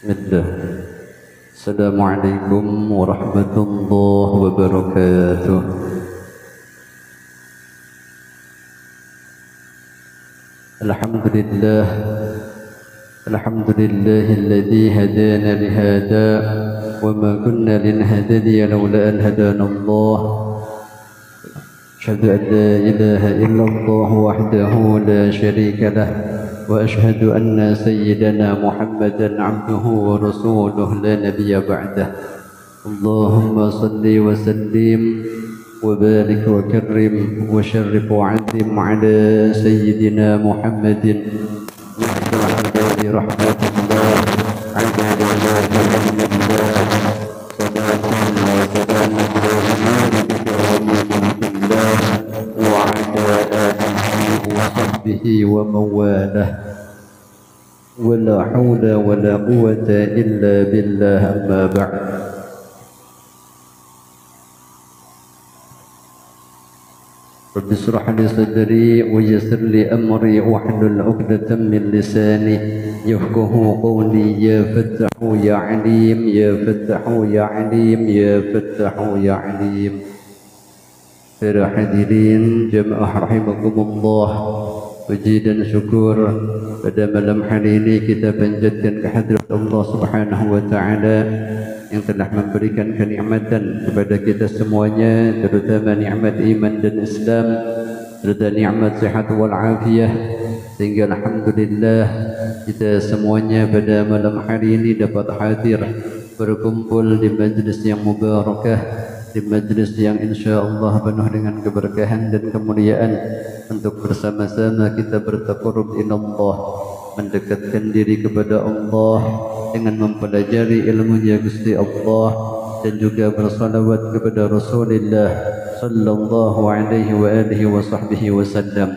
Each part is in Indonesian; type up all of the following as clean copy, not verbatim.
Bismillah. Assalamualaikum warahmatullahi wabarakatuh. Alhamdulillah. Alhamdulillahilladzi hadana lihada wa ma kunna linahtadiya laula an hadana Allah. Asyhadu an la ilaha illallah wahdahu la syarika lah. وأشهد أن سيدنا محمدا عبده ورسوله لا نبي بعده اللهم صل وسلم وبارك وكرم وشرف وعظم على سيدنا محمد وعلى رحمة الله على صلاة وسلام وعلى آله وصحبه ومن والاه ولا حول ولا قوة إلا بالله أما بعد رب اشرح لي صدري ويسر لي أمري واحلل عقدة من لساني يفقه قولي يا فتح يا عليم يا فتح يا عليم يا فتح يا عليم. Para hadirin jemaah rahimakumullah, puji dan syukur pada malam hari ini kita panjatkan kehadirat Allah Subhanahu wa taala yang telah memberikan kenikmatan kepada kita semuanya, terutama nikmat iman dan Islam, serta nikmat sehat wal afiyah, sehingga alhamdulillah kita semuanya pada malam hari ini dapat hadir berkumpul di majlis yang mubarakah, di majlis yang insyaAllah penuh dengan keberkahan dan kemuliaan untuk bersama-sama kita bertaqarrub ila Allah, mendekatkan diri kepada Allah dengan mempelajari ilmunya Gusti Allah dan juga bersalawat kepada Rasulullah sallallahu alaihi wa alihi wa sahbihi wasallam.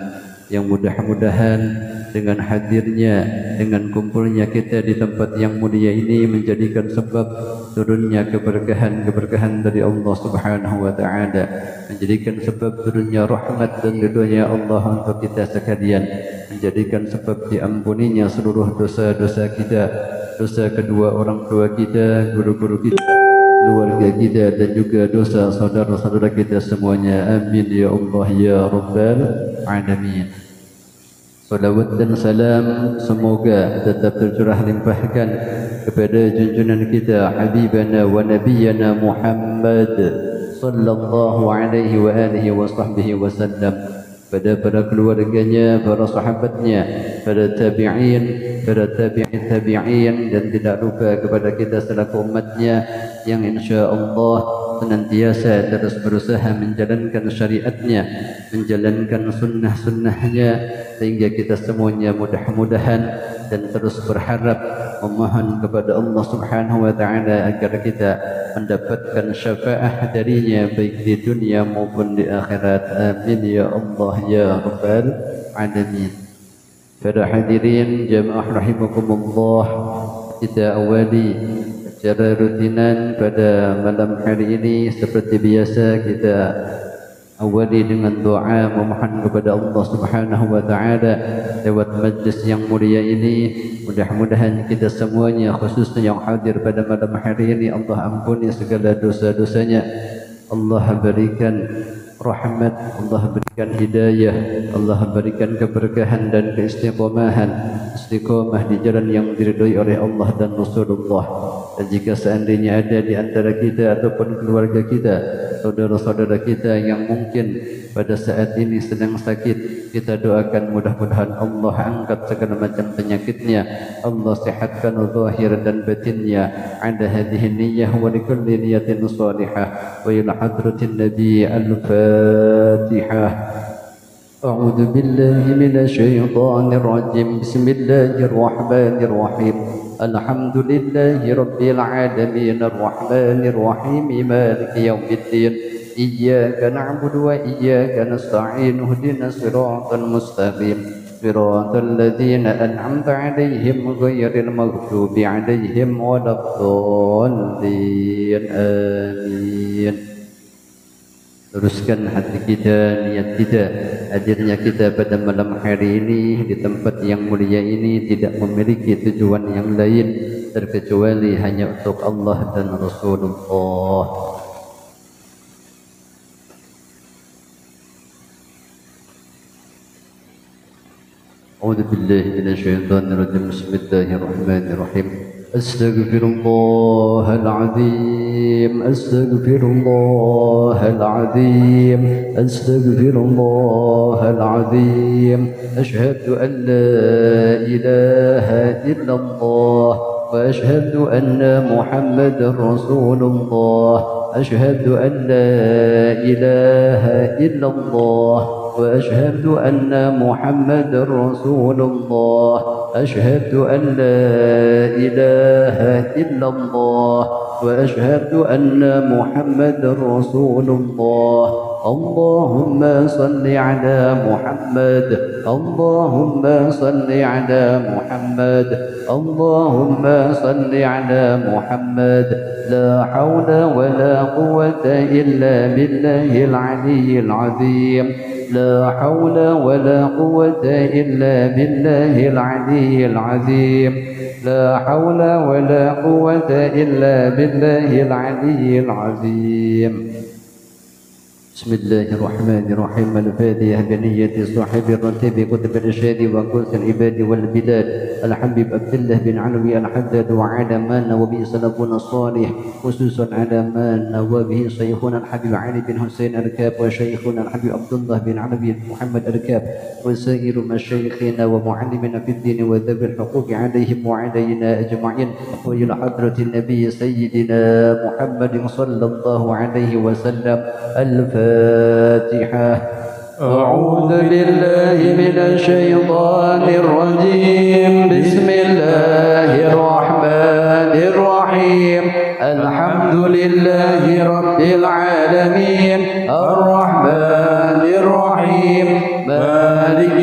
yang mudah-mudahan dengan hadirnya, dengan kumpulnya kita di tempat yang mulia ini menjadikan sebab turunnya keberkahan dari Allah Subhanahu wa taala, menjadikan sebab turunnya rahmat dan ridhonya Allah untuk kita sekalian, menjadikan sebab diampuninya seluruh dosa-dosa kita, dosa kedua orang tua kita, guru-guru kita, keluarga kita, dan juga dosa saudara-saudara kita semuanya. Amin ya Allah ya Rabbal Alamin. Salawat dan salam semoga tetap tercurah limpahkan kepada junjungan kita, Habibana wa Nabiyana Muhammad sallallahu alaihi wa alihi wa sahbihi wasallam, pada para keluarganya, para sahabatnya, para tabi'in, para tabi'in, dan tidak lupa kepada kita selaku umatnya yang insya-Allah senantiasa terus berusaha menjalankan syariatnya, menjalankan sunnah-sunnahnya, sehingga kita semuanya mudah-mudahan dan terus berharap memohon kepada Allah Subhanahu wa taala agar kita mendapatkan syafaat darinya baik di dunia maupun di akhirat. Amin ya Allah ya Rabbal Alamin. Para hadirin jamaah rahimakumullah, kita awali secara rutinan pada malam hari ini seperti biasa. Kita awali dengan doa memohon kepada Allah Subhanahu wa taala lewat majlis yang mulia ini. Mudah-mudahan kita semuanya, khususnya yang hadir pada malam hari ini, Allah ampuni segala dosa-dosanya, Allah berikan rahmat, Allah berikan hidayah, Allah berikan keberkahan dan keistiqomahan, istiqomah di jalan yang diridhai oleh Allah dan Rasulullah. Dan jika seandainya ada di antara kita ataupun keluarga kita, saudara-saudara kita yang mungkin pada saat ini sedang sakit, kita doakan mudah-mudahan Allah angkat segala macam penyakitnya, Allah sihatkan zahir dan batinnya. Ada hadhihi niyyah wa likulli niyatin salihah wa ila hadratin nabi al-fatihah. A'udzu billahi minasy syaithanir rajim. Bismillahir rahmanir rahim. Alhamdulillahi rabbil alamin arrahmanir rahim maliki yaumiddin. Iyyaka na'budu wa iyyaka nasta'in. Ihdinas siratal mustaqim. Siratal ladzina an'amta 'alaihim ghairil maghdubi 'alaihim waladdallin. Amin. Luruskan hati kita, niat kita, hadirnya kita pada malam hari ini di tempat yang mulia ini tidak memiliki tujuan yang lain terkecuali hanya untuk Allah dan Rasulullah. A'udzu billahi minasy syaithanir rajim. Bismillahirrahmanirrahim. Astaghfirullahal azim, astaghfirullahal azim, astaghfirullahal azim. Asyhadu an la ilaha illallah wa asyhadu anna Muhammadar Rasulullah. Asyhadu an la ilaha illallah wa asyhadu anna Muhammadar Rasulullah. أشهد أن لا إله إلا الله وأشهد أن محمد رسول الله. اللهم صل على محمد، اللهم صل على محمد، اللهم صل على محمد. لا حول ولا قوة إلا بالله العلي العظيم. لا حول ولا قوة إلا بالله العلي العظيم. لا حول ولا قوة إلا بالله العلي العظيم. بسم الله الرحمن الرحيم. الفاتحة بنية صاحب الرتب قطب الإرشاد وقوس العباد والبلاد الحبيب عبد الله بن علوي الحداد وعلى ما نوى به سلفنا الصالح، خصوصا على ما نوى به شيخنا الحبيب علي بن حسين الكاب وشيخنا الحبيب عبد الله بن علوي محمد الكاب وسائر مشايخنا ومعلمنا في الدين وذوي الحقوق عليهم وعلينا أجمعين، وإلى حضرة النبي سيدنا محمد صلى الله عليه وسلم. الفاتحة. أعوذ بالله من الشيطان الرجيم. بسم الله الرحمن الرحيم. الحمد لله رب العالمين الرحمن الرحيم مالك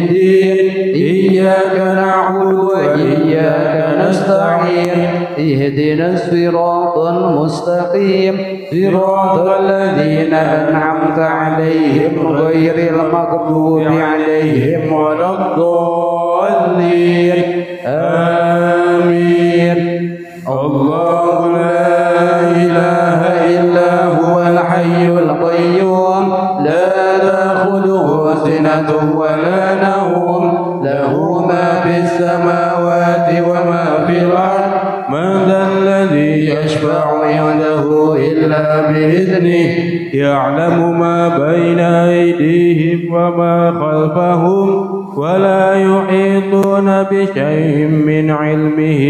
الدين إياك نعبد وإياك نستعين اهدنا الصراط المستقيم صراط الذين أنعمت عليهم غير المغضوب عليهم ولا الضالين آمين. الله لا إله إلا هو الحي القيوم لا تأخذه سنة ولا نوم له ما في السماوات وما في الأرض من ذا الذي يشفع عنده إلا بإذنه يعلم ما بين أيديهم وما خلفهم ولا يحيطون بشيء من علمه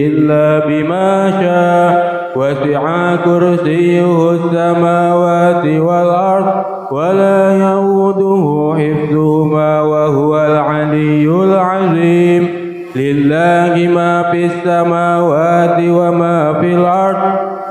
إلا بما شاء وسع كرسيه السماوات والأرض ولا يؤوده حفظهما وهو العلي العظيم. لله ما في السماوات وما في الأرض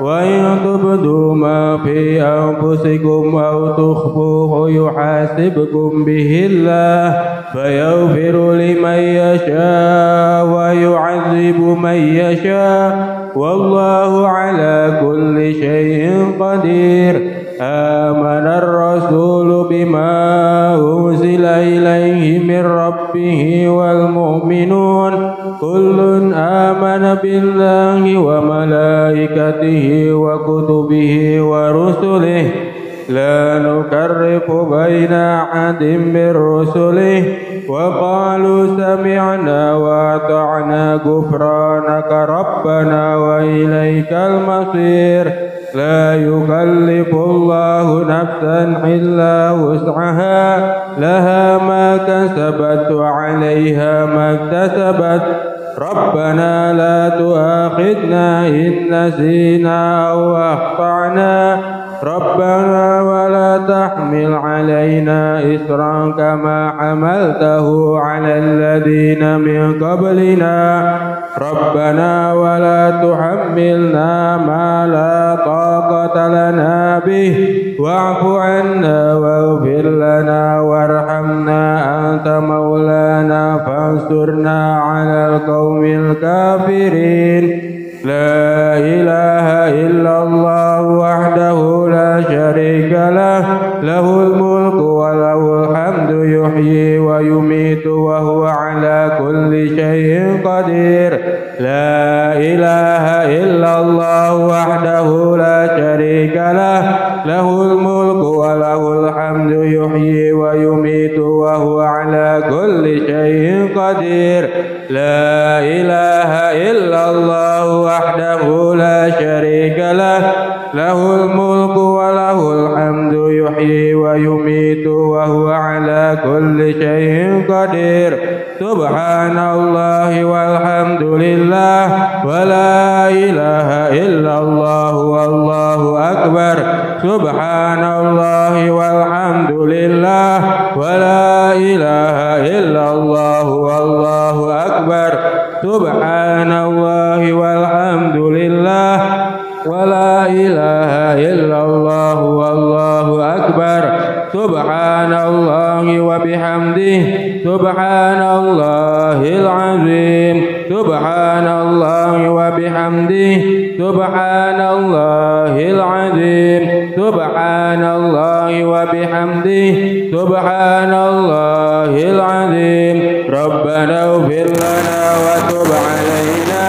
وإن تبدوا ما في أنفسكم أو تخفوه يحاسبكم به الله فيغفر لمن يشاء ويعذب من يشاء والله على كل شيء قدير. آمن الرسول بما أنزل إليه من ربه والمؤمنون كل آمن بالله وملائكته وكتبه ورسله لا نكرف بين أحد من رسله وقالوا سمعنا وأطعنا غفرانك ربنا وإليك المصير. لا يكلف الله نفسا إلا وسعها لها ما كسبت وعليها ما اكتسبت ربنا لا تؤاخذنا إن نسينا أو أخطأنا ربنا ولا تحمل علينا إصرا كما حملته على الذين من قبلنا ربنا ولا تحملنا ما لا طاقة لنا به واعف عنا واغفر لنا وارحمنا أنت مولانا فانصرنا على القوم الكافرين. لا إله إلا الله وحده لا شريك له له الملك وله الحمد يحيي ويميت وهو على كل شيء قدير. لا إله إلا الله وحده لا شريك له له الملك وله الحمد يحيي ويميت وهو على كل شيء قدير. لا إله إلا الله وحده لا شريك له له الملك وله الحمد يحيي ويميت وهو على كل شيء قدير. سبحان الله والحمد لله ولا إله إلا الله والله أكبر. سبحان الله والحمد لله ولا إله إلا الله والله أكبر. سبحان الله والحمد لله ولا إله إلا الله والله أكبر. سبحان الله وبحمده سبحان الله العظيم. سبحان الله وبحمده سبحان الله العظيم. سبحان الله وبحمده سبحان الله العظيم. ربنا اغفر لنا وتب علينا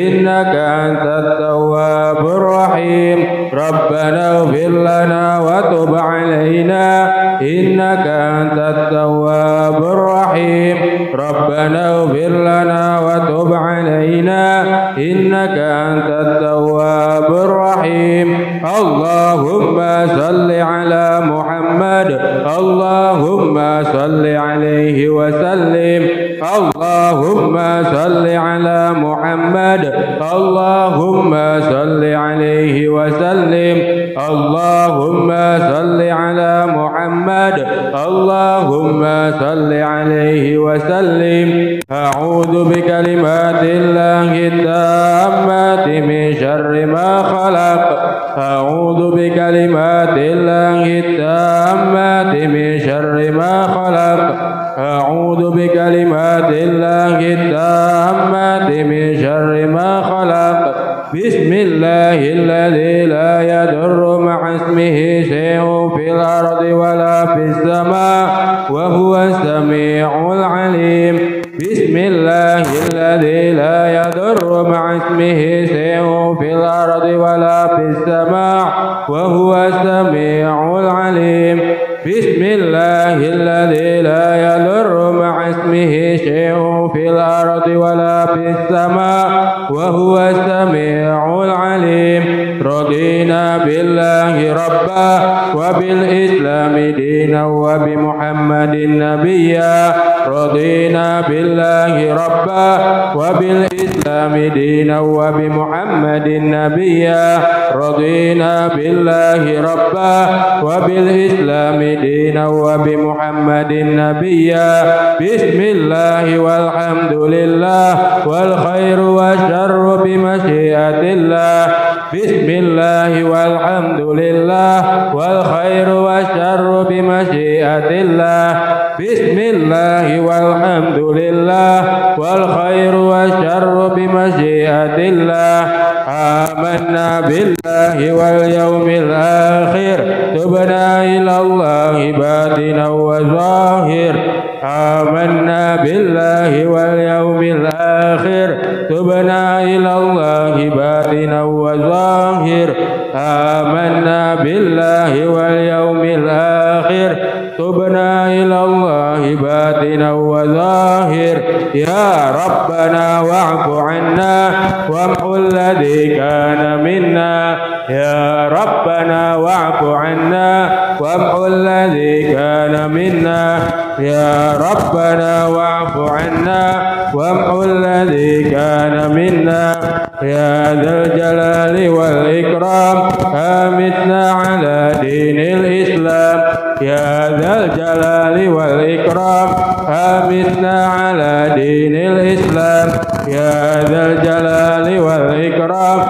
إنك أنت التواب الرحيم. ربنا اغفر لنا وتب علينا إنك أنت التواب الرحيم. ربنا اغفر لنا وتب علينا إنك أنت التواب الرحيم. اللهم صل على محمد اللهم صل عليه وسلم. اللهم صل على محمد اللهم صل عليه وسلم. اللهم صل على محمد اللهم صل عليه وسلم. أعوذ بكلمات الله التامات من شر ما خلق. أعوذ بكلمات الله التامات من شر ما خلق. أعوذ بكلمات الله التامات من شر ما خلق بسم الله الذي لا يضر مع اسمه شيء في الأرض ولا في السماء وهو السميع العليم بسم الله الذي لا يضر مع اسمه شيء في الأرض ولا في السماء وهو السميع العليم بسم الله الذي لا يضر مع اسمه شيء في الأرض ولا في السماء وهو السميع العليم رضينا بالله ربا وبالإسلام دينا وبمحمد نبيا رضينا بالله ربا وبالإسلام دينا وبمحمد نبيا رضينا بالله ربا وبالإسلام دينا وبمحمد نبيا بسم الله والحمد لله والخير والشر بمشيئة الله بسم الله والحمد لله والخير والشر بمشيئة الله بسم الله والحمد لله والخير والشر بمشيئة الله آمنا بالله واليوم الآخر تبنا إلى الله باطنا وظاهر آمنا بالله واليوم الآخر تبنا إلى الله باطنا وظاهر آمنا بالله واليوم الآخر تبنا إلى الله باطنا وظاهر يا ربنا واعف عنا وامحو الذي كان منا يا ربنا واعف عنا وامحو الذي كان منا يا ربنا واعف عنا وامحو الذي كان منا يا ذا الجلال والإكرام أمتنا على دين الإسلام يا ذا الجلال والإكرام أمتنا على دين الإسلام يا ذا الجلال والإكرام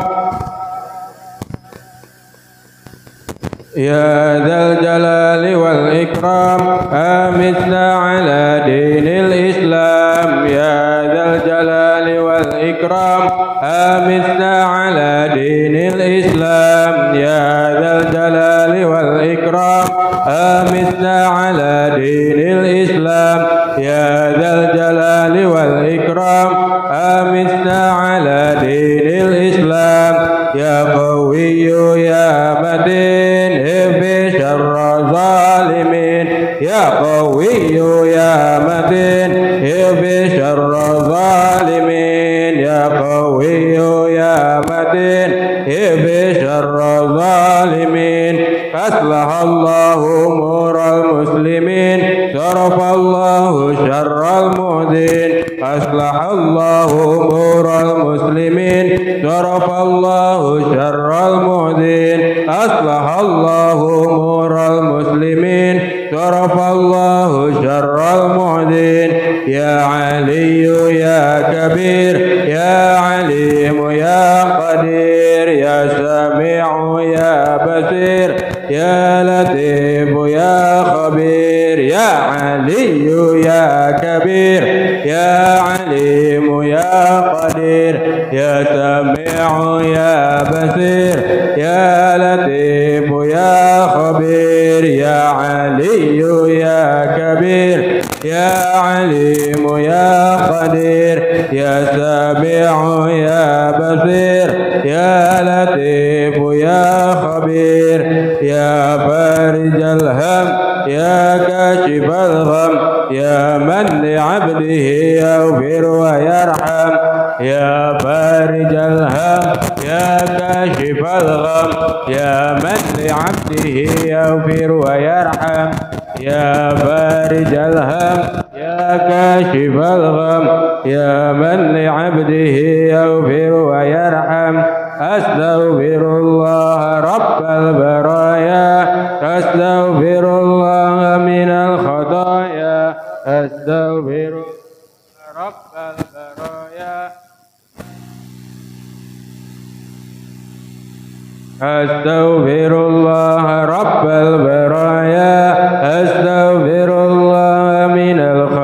يا ذا الجلال والإكرام أمتنا على دين الإسلام يا ذا الجلال والإكرام أمتنا على دين الإسلام يا ذا الجلال والإكرام أمتنا على دين الإسلام يا ذا الجلال والإكرام أمتنا على دين الإسلام يا قوي يا متين في شر الظالمين يا قوي يا متين في شر الظالمين يا قوي يا متين في شر الظالمين أصلح الله أمور المسلمين صرف الله شر المؤذين أصلح الله أمور المسلمين صرف الله شر المؤذين أصلح الله أمور المسلمين صرف الله شر المؤذين يا علي يا كبير يا عليم يا قدير يا سميع يا بصير يا لطيف يا خبير يا علي يا كبير يا عليم يا قدير يا سميع يا بصير يا لطيف يا خبير يا علي يا كبير يا عليم يا قدير يا سميع يا بصير يا لطيف يا خبير يا فارج الهم يا كاشف الغم يا من لعبده يغفر ويرحم يا فارج الهم يا كاشف الغم يا من لعبده يغفر ويرحم يا فارج الهم يا كاشف الغم يا من لعبده يغفر ويرحم أستغفر الله رب البرايا أستغفر الله من الخطايا أستغفر رب البرايا أستغفر الله رب البرايا أستغفر الله من الخطايا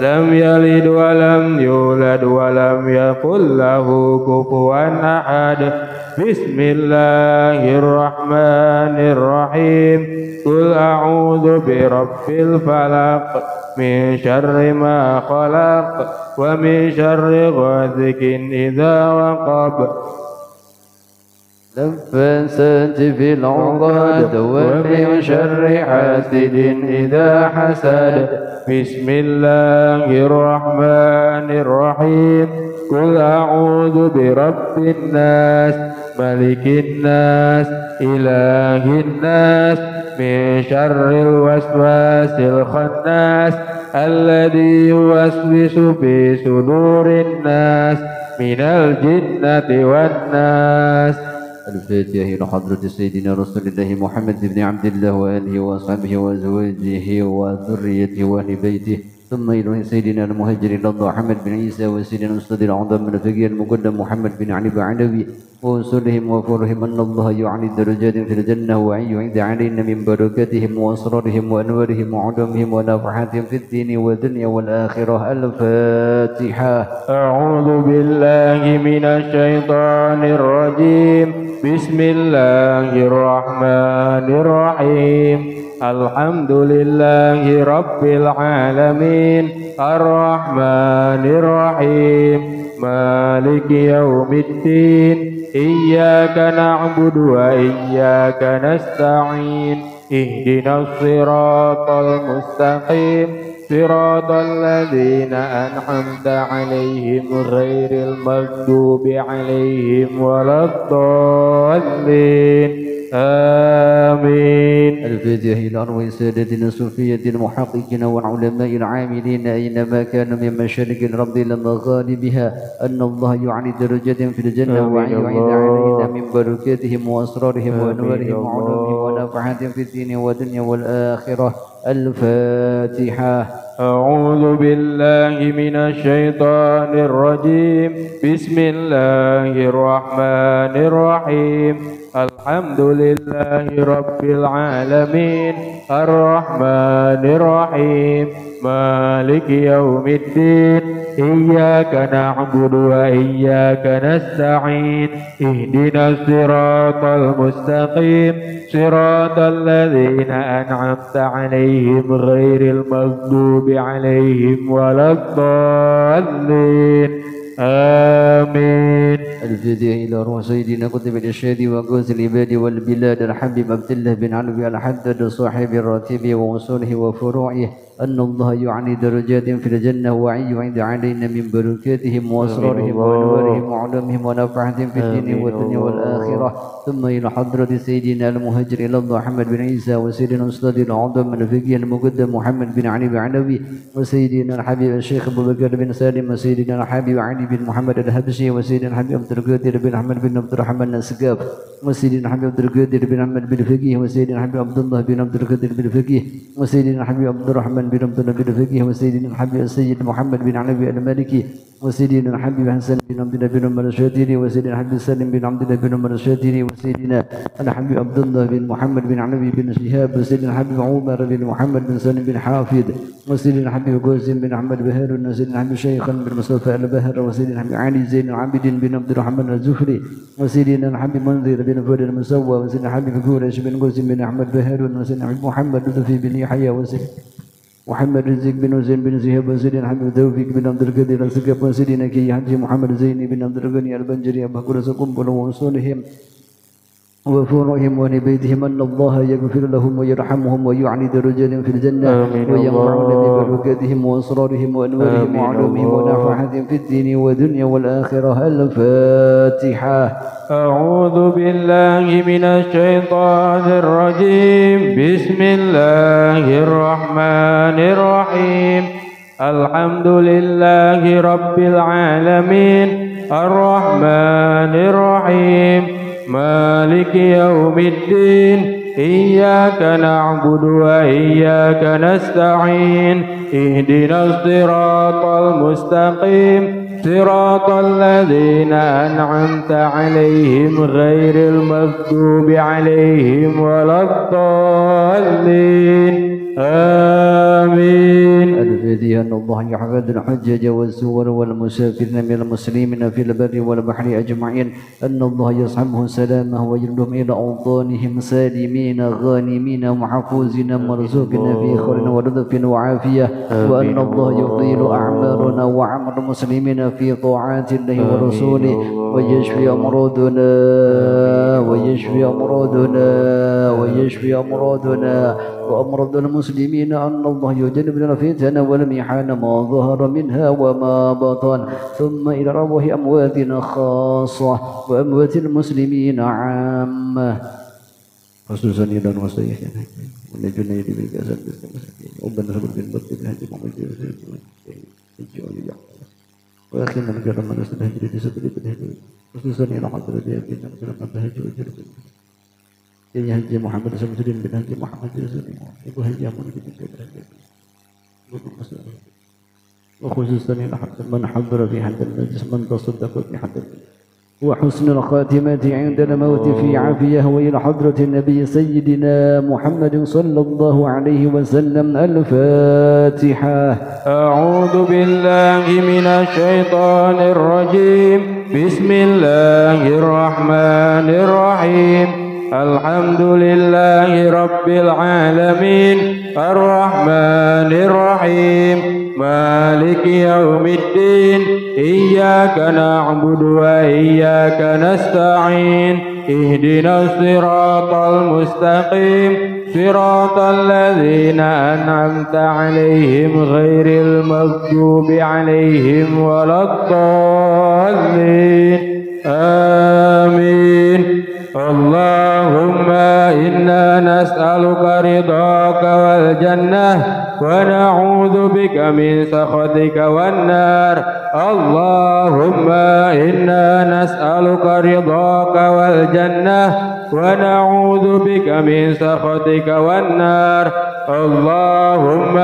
لم يلد ولم يولد ولم يكن له كفوا أحد بسم الله الرحمن الرحيم قل أعوذ برب الفلق من شر ما خلق ومن شر غاسق إذا وقب نفاسات في العقد ومن شر حاسد إذا حسد بسم الله الرحمن الرحيم قل أعوذ برب الناس ملك الناس إله الناس من شر الوسواس الخناس الذي يوسوس في صدور الناس من الجنة والناس. الفاتحة إلى حضرة سيدنا رسول الله محمد بن عبد الله وآله وأصحابه وأزواجه وذريته وأهل بيته ثم إلى سيدنا المهاجر إلى الله محمد بن عيسى وسيدنا الأستاذ الأعظم من الفقيه المقدم محمد بن علي بعلوي وأصولهم وفورهم أن الله يعني درجات في الجنة وأن يعيد علينا من بركاتهم وأسرارهم وأنوارهم وعلومهم ونفحاتهم في الدين والدنيا والآخرة. الفاتحة. أعوذ بالله من الشيطان الرجيم بسم الله الرحمن الرحيم الحمد لله رب العالمين الرحمن الرحيم مالك يوم الدين إياك نعبد وإياك نستعين اهدنا الصراط المستقيم صراط الذين أنعمت عليهم غير المغضوب عليهم ولا الضالين آمين. الفاتحة إلى أرواح سادتنا الصوفية المحققين والعلماء العاملين أينما كانوا من مشارق الأرض إلى مغاربها أن الله يعني درجات في الجنة وأن يعيد علينا من بركاتهم وأسرارهم وأنوارهم وعلومهم ونفحاتهم في الدين والدنيا والآخرة. الفاتحة. أعوذ بالله من الشيطان الرجيم بسم الله الرحمن الرحيم الحمد لله رب العالمين الرحمن الرحيم مالك يوم الدين إياك نعبد وإياك نستعين اهدنا الصراط المستقيم صراط الذين أنعمت عليهم غير المغضوب عليهم ولا الضالين آمين. الفاتحة إلى روح سيدنا قطب الإرشاد وقوس العباد والبلاد الحبيب عبد الله بن علوي الحداد صاحب الراتب ووصوله وفروعه أن الله يعني درجات في الجنة وأن يعيد علينا من بركاتهم وأسرارهم وأنوارهم وعلومهم ونفحاتهم في الدين والدنيا والآخرة. ثم إلى حضرة سيدنا المهاجر إلى الله محمد بن عيسى وسيدنا الأستاذ الأعظم من الفقيه المقدم محمد بن علي بعلوي وسيدنا الحبيب الشيخ أبو بكر بن سالم وسيدنا الحبيب علي بن محمد الحبشي وسيدنا الحبيب عبد القادر بن أحمد بن عبد الرحمن السقاف وسيدنا الحبيب عبد القادر بن أحمد بن الفقيه وسيدنا الحبيب عبد الله بن عبد القادر بن الفقيه وسيدنا الحبيب عبد الرحمن بن عبد الله بن الفقيه وسيدنا الحبيب السيد محمد بن علوي المالكي وسيدنا الحبيب حسن بن عبد الله بن عمر الشاتري وسيدنا الحبيب سالم بن عبد الله بن عمر الشاتري وسيدنا الحبيب عبد الله بن محمد بن علوي بن شهاب وسيدنا الحبيب عمر بن محمد بن سالم بن حافظ وسيدنا الحبيب قاسم بن أحمد بهار وسيدنا الحبيب شيخا بن مصطفى البهر وسيدنا الحبيب علي زين العابدين بن عبد الرحمن الزهري وسيدنا الحبيب منذر بن فؤاد المسوى وسيدنا الحبيب قريش بن قاسم بن أحمد بهار وسيدنا الحبيب محمد لطفي بن يحيى وسيدنا محمد رزق بن حسين بن زهيب وسيدنا الحبيب توفيق بن عبد القادر السقاف وسيدنا كي حجي محمد زيني بن عبد الغني البنجري أبا كرس قنبل وأصولهم وفروعهم ولبيتهم أن الله يغفر لهم ويرحمهم ويعلي درجاتهم في الجنة وينفعنا ببركاتهم وأسرارهم وأنوارهم وعلومهم ونفحاتهم في الدين والدنيا والآخرة. الفاتحة. أعوذ بالله من الشيطان الرجيم بسم الله الرحمن الرحيم الحمد لله رب العالمين الرحمن الرحيم مالك يوم الدين إياك نعبد وإياك نستعين اهدنا الصراط المستقيم صراط الذين أنعمت عليهم غير المغضوب عليهم ولا الضالين آمين. عباده أن الله يحفظ الحجاج والزوار والمسافرين من المسلمين في البر والبحر أجمعين أن الله يصحبهم سلامه ويردهم إلى أوطانهم سالمين غانمين محفوظين مرزوقين في خير ورزق وعافية وأن الله يطيل أعمارنا وعمر المسلمين في طاعات الله ورسوله ويشفي أمراضنا ويشفي أمراضنا ويشفي أمراضنا وأمراض المسلمين أن الله يجنبنا الفتن والمحن ما ظهر منها وما بطن ثم إلى أرواح أمواتنا خاصة وأموات المسلمين عامة خصوصا إلى الوصية ونجنا يدي بالكاسر ربنا صبر بالبط بالهدي وأخينا من كرم الناس الهجري في سبيل الهدي خصوصا إلى حضرة يابين كرم الهجر وجرب يا هجي محمد صلى الله عليه وسلم هجي محمد صلى الله عليه وسلم ibu haji amun وخصوصا إلى من حضر في حد المجلس من تصدق في حد وحسن الخاتمة عند الموت في عافية وإلى حضرة النبي سيدنا محمد صلى الله عليه وسلم الفاتحة. أعوذ بالله من الشيطان الرجيم بسم الله الرحمن الرحيم الحمد لله رب العالمين الرحمن الرحيم مالك يوم الدين إياك نعبد وإياك نستعين اهدنا الصراط المستقيم صراط الذين أنعمت عليهم غير المغضوب عليهم ولا الضالين آمين. اللهم إنا نسألك رضاك والجنة ونعوذ بك من سخطك والنار. اللهم إنا نسألك رضاك والجنة ونعوذ بك من سخطك والنار. اللهم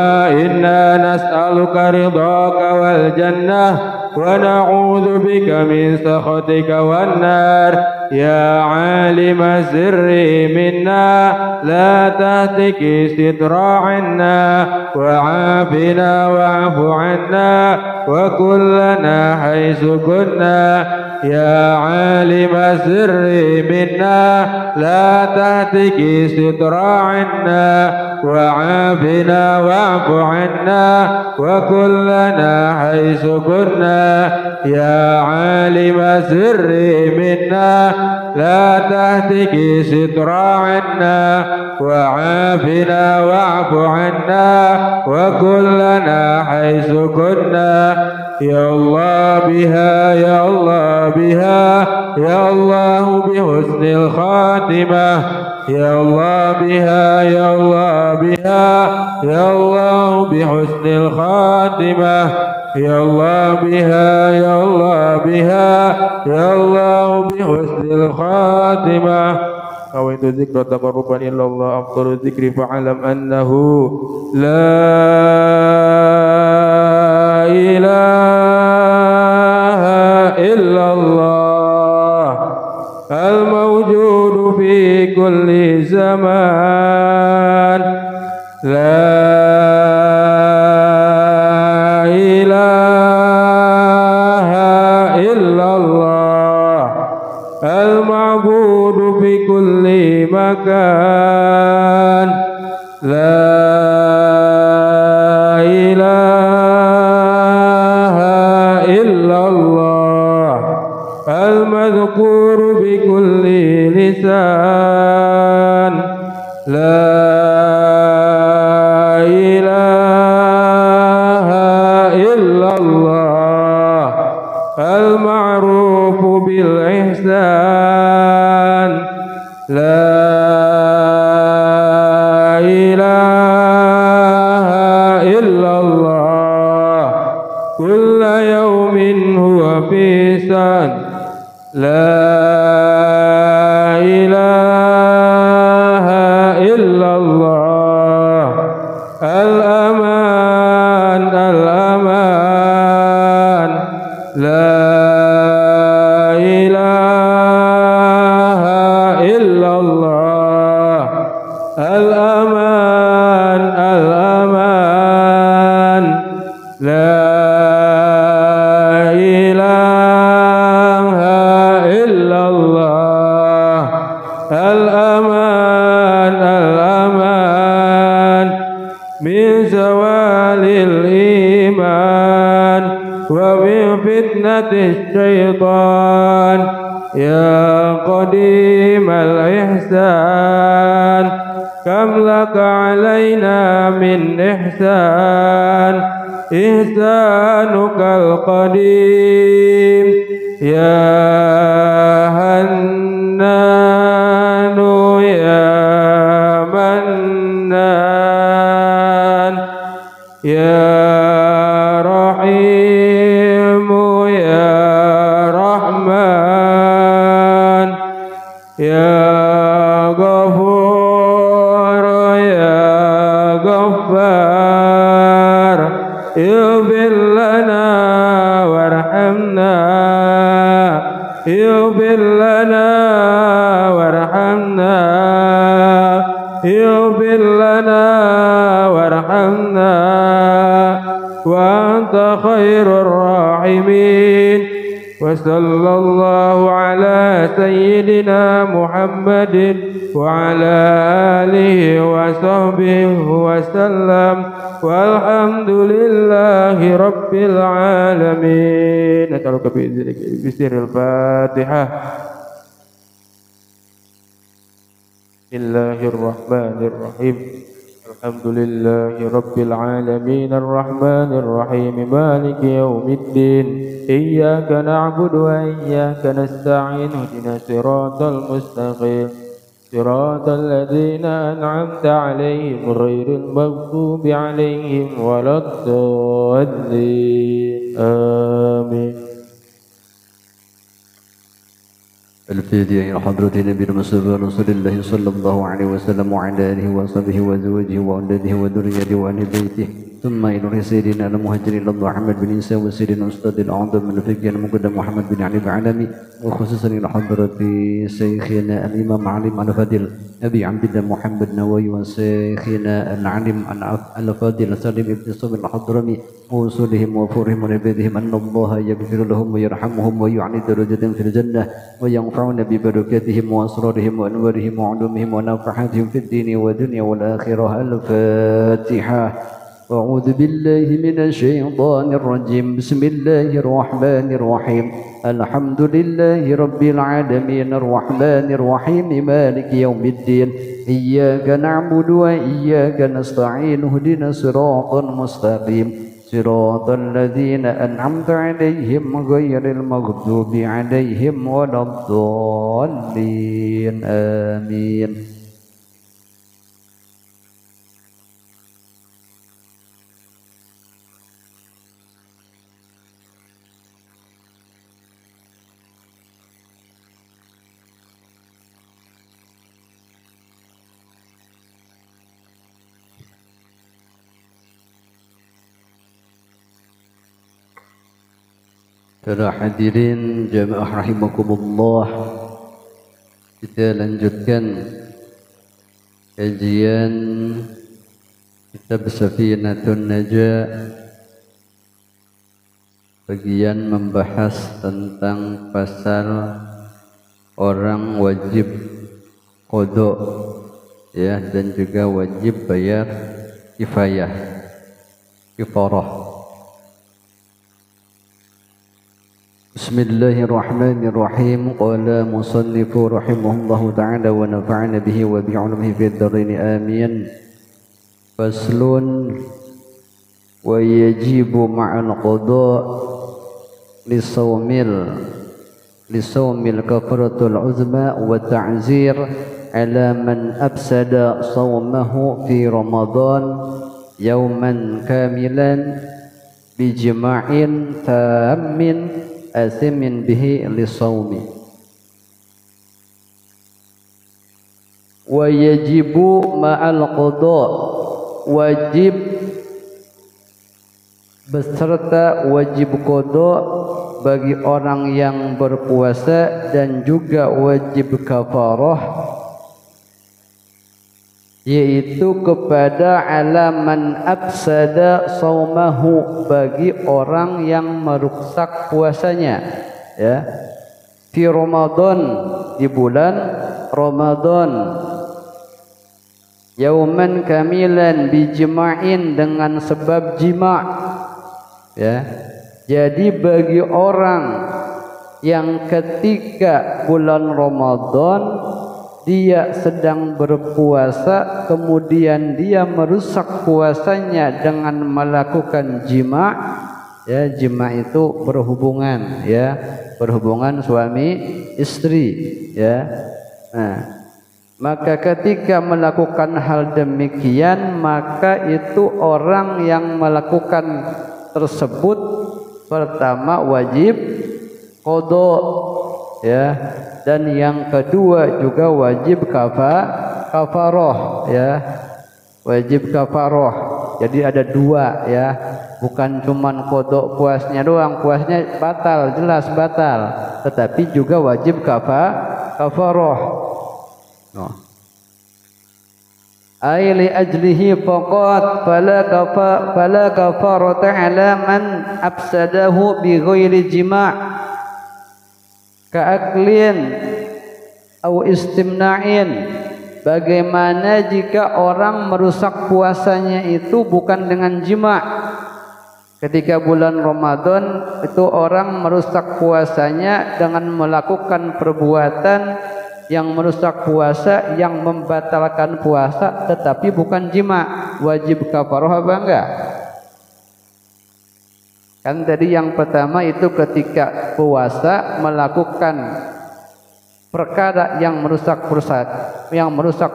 إنا نسألك رضاك والجنة ونعوذ بك من سخطك والنار. يا عالم السر منا لا تهتك ستر عنا وعافنا واعف عنا وكلنا حيث كنا. يا عالم السر منا لا تهتك ستر عنا وعافنا واعف عنا وكلنا حيث كنا. يا عالم السر منا لا تهتك ستر عنا وعافنا واعف عنا وكلنا حيث كنا. يا الله بها يا الله بها يا الله بحسن الخاتمة. يا الله بها يا الله بها يا الله بحسن الخاتمة. يا الله بها يا الله بها يا الله بحسن الخاتمة. أويت ذكر تقربا إلى الله أفضل الذكر فاعلم أنه لا إله إلا الله الموجود في كل زمان. لا إله إلا الله المعبود في كل مكان. لا إله إلا الله المذكور بكل لسان. لا إله إلا الله المعروف بالإحسان. لا إله إلا الله كل يوم هو في شأن. لا إله إلا الله الأمان الأمان. لا إله إلا الله الأمان الأمان. فتنة الشيطان يا قديم الإحسان كم لك علينا من إحسان إحسانك القديم يا هنان يا منان يا رحيم يا رحمن يا غفور يا غفار اغفر لنا وارحمنا اغفر لنا وارحمنا اغفر لنا وارحمنا وأنت خير الراحمين وصلى الله على سيدنا محمد وعلى آله وصحبه وسلم والحمد لله رب العالمين. نسألك بإذنك بسر الفاتحة. بسم الله الرحمن الرحيم. الحمد لله رب العالمين الرحمن الرحيم مالك يوم الدين إياك نعبد وإياك نستعين اهدنا الصراط المستقيم صراط الذين أنعمت عليهم غير المغضوب عليهم ولا الضالين آمين. الفاتحة إلى حضرة نبي المصطفى رسول الله صلى الله عليه وسلم وعلى آله وصحبه وزوجه وأولاده وذريته وأهل بيته ثم إلى سيدنا المهاجرين محمد بن عيسى وسيدنا أستاذ الأعظم الفقيه المقدم محمد بن علي العالمي وخصوصا إلى حضرة شيخنا الإمام علي الفاضل أبي عبد الله محمد نووي وشيخنا العلم الفاضل سالم بن صبر الحضرمي ووصولهم وفورهم ونبيذهم أن الله يغفر لهم ويرحمهم ويعلي درجتهم في الجنة وينفعنا ببركاتهم وأسرارهم وأنوارهم وعلومهم ونفحاتهم في الدين والدنيا والآخرة. الفاتحة. أعوذ بالله من الشيطان الرجيم. بسم الله الرحمن الرحيم. الحمد لله رب العالمين الرحمن الرحيم مالك يوم الدين إياك نعبد وإياك نستعين اهدنا الصراط المستقيم صراط الذين أنعمت عليهم غير المغضوب عليهم ولا الضالين آمين. Para hadirin jamaah rahimakumullah, kita lanjutkan kajian kitab Safinatun Najah, bagian membahas tentang pasal orang wajib qada ya, dan juga wajib bayar kifarah. Bismillahirrahmanirrahim. Qala musannifu rahimahullahu ta'ala wa nafa'ana bihi wa bi'ulumihi fid darain amin. Faslun. Wa yajibu ma'al qada lisawmil kafaratul uzma wa ta'zir ala man afsada sawmahu fi ramadan yawman kamilan bijma'in tammin asimin bihi lisawmi. Wa yajibu ma'al qada, wajib beserta wajib qada bagi orang yang berpuasa, dan juga wajib kafarah, yaitu kepada alaman afsada saumahu, bagi orang yang merusak puasanya ya, fi Ramadan, di bulan Ramadan, yauman kamilan bijma'in, dengan sebab jima' ya, Jadi bagi orang yang ketika bulan Ramadan dia sedang berpuasa, kemudian dia merusak puasanya dengan melakukan jima, ya, jima itu berhubungan, ya, berhubungan suami istri, ya. Nah, maka ketika melakukan hal demikian, maka itu orang yang melakukan tersebut pertama wajib qada, ya, dan yang kedua juga wajib kafarah, ya, wajib kafarah. Jadi ada dua, ya, bukan cuman qada puasnya doang, puasnya batal, jelas batal, tetapi juga wajib kafarah. No. Ai li ajlihi faqat fala kafarata ala man afsadahu bi ghairi jima' ka'aklin au istimna'in. Bagaimana jika orang merusak puasanya itu bukan dengan jima'? Ketika bulan Ramadan itu orang merusak puasanya dengan melakukan perbuatan yang merusak puasa, yang membatalkan puasa, tetapi bukan jima'. Wajib kafarah apa enggak? Kan tadi yang pertama itu ketika puasa melakukan perkara yang merusak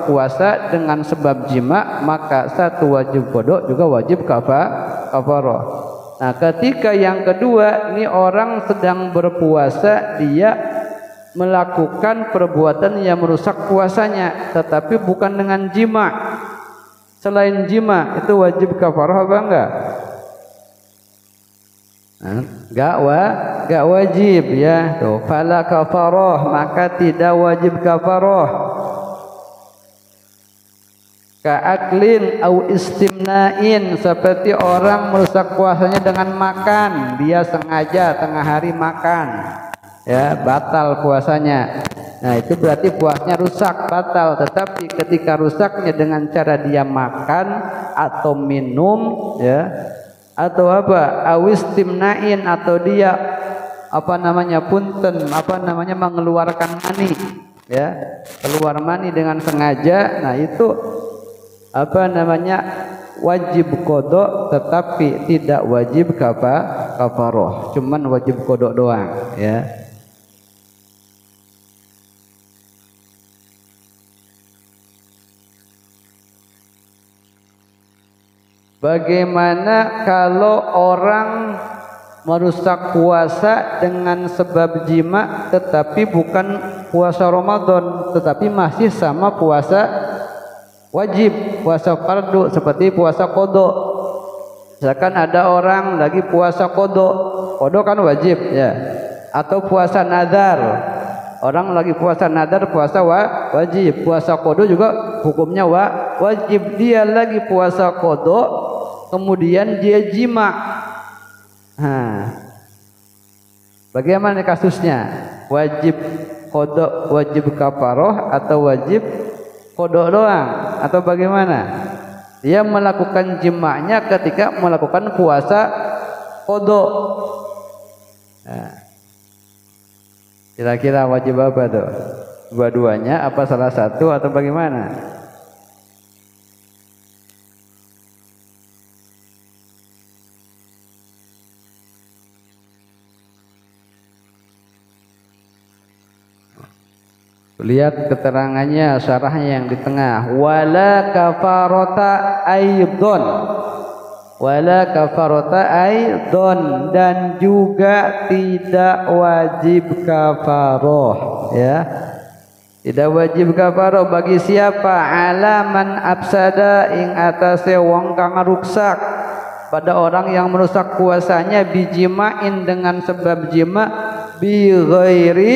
puasa dengan sebab jima', maka satu wajib qada juga wajib kafarah. Nah, ketika yang kedua ini orang sedang berpuasa, dia melakukan perbuatan yang merusak puasanya tetapi bukan dengan jima'. Selain jima' itu wajib kafarah apa enggak? Enggak wajib, ya. Tuh, fala kafarah, maka tidak wajib kafarah. Ka'aklin au istimna'in, seperti orang merusak puasanya dengan makan, dia sengaja tengah hari makan, ya, batal puasanya. Nah, itu berarti puasanya rusak, batal. Tetapi ketika rusaknya dengan cara dia makan atau minum, ya, atau apa, awistimnain, atau dia mengeluarkan mani, ya, keluar mani dengan sengaja. Nah, itu wajib qada tetapi tidak wajib kafarah, cuman wajib qada doang, ya. Bagaimana kalau orang merusak puasa dengan sebab jima tetapi bukan puasa Ramadan, tetapi masih sama puasa wajib, puasa fardu, seperti puasa qada. Misalkan ada orang lagi puasa qada kan wajib, ya. Atau puasa nadar, orang lagi puasa nadar, puasa wajib. Puasa qada juga hukumnya wajib. Dia lagi puasa qada, kemudian dia jima'. Bagaimana kasusnya? Wajib qada, wajib kafarah, atau wajib qada doang, atau bagaimana? Dia melakukan jima'nya ketika melakukan puasa qada. Kira-kira wajib apa tuh? Dua-duanya apa salah satu atau bagaimana? Lihat keterangannya, syarahnya yang di tengah. Wala kafarata aidon, wala kafarata aidon, dan juga tidak wajib kafarah, ya. Tidak wajib kafarah bagi siapa? Alaman absada ing atase wong kang ruksak, pada orang yang merusak puasanya bijimain dengan sebab jima, bi ghairi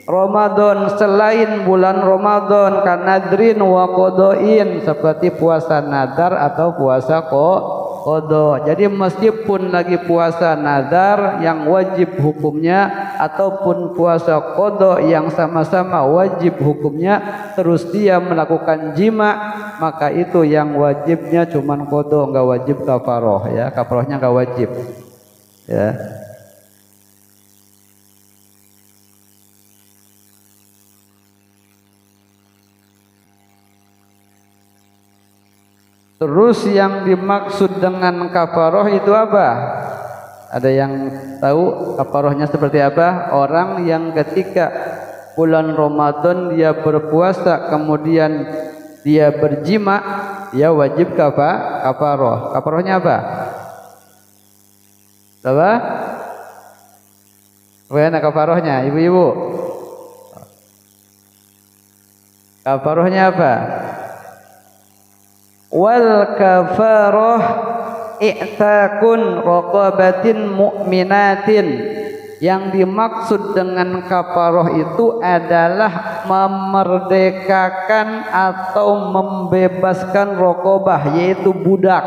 Ramadan, selain bulan Ramadan, kanadrin wa qadain, seperti puasa nadar atau puasa qada. Jadi meskipun lagi puasa nadar yang wajib hukumnya ataupun puasa qada yang sama-sama wajib hukumnya, terus dia melakukan jima, maka itu yang wajibnya cuman qada, enggak wajib kafarah, ya. Kafarahnya enggak wajib, Ya. Terus yang dimaksud dengan kafaroh itu apa? Ada yang tahu kafarohnya seperti apa? Orang yang ketika bulan Ramadan dia berpuasa kemudian dia berjima, dia wajib kafaroh. Kafarohnya apa? Apa? Bagaimana kafarohnya, ibu-ibu? Kafarohnya apa? Wal kafaroh i'takun raqabatin mu'minatin. Yang dimaksud dengan kafaroh itu adalah memerdekakan atau membebaskan raqabah, yaitu budak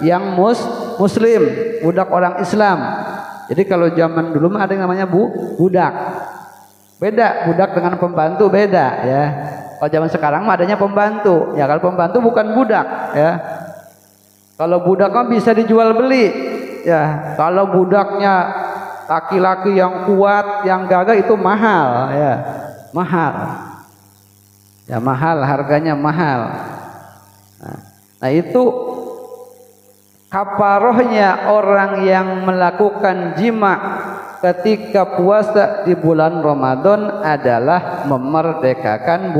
yang muslim, budak orang Islam. Jadi kalau zaman dulu ada yang namanya budak. Beda budak dengan pembantu, beda ya. Kalau zaman sekarang mah adanya pembantu. Ya kalau pembantu bukan budak ya. Kalau budak mah bisa dijual beli. Ya, kalau budaknya laki-laki yang kuat, yang gagah itu mahal ya. Mahal. Ya mahal, harganya mahal. Nah itu kafarohnya orang yang melakukan jima ketika puasa di bulan Ramadan adalah memerdekakan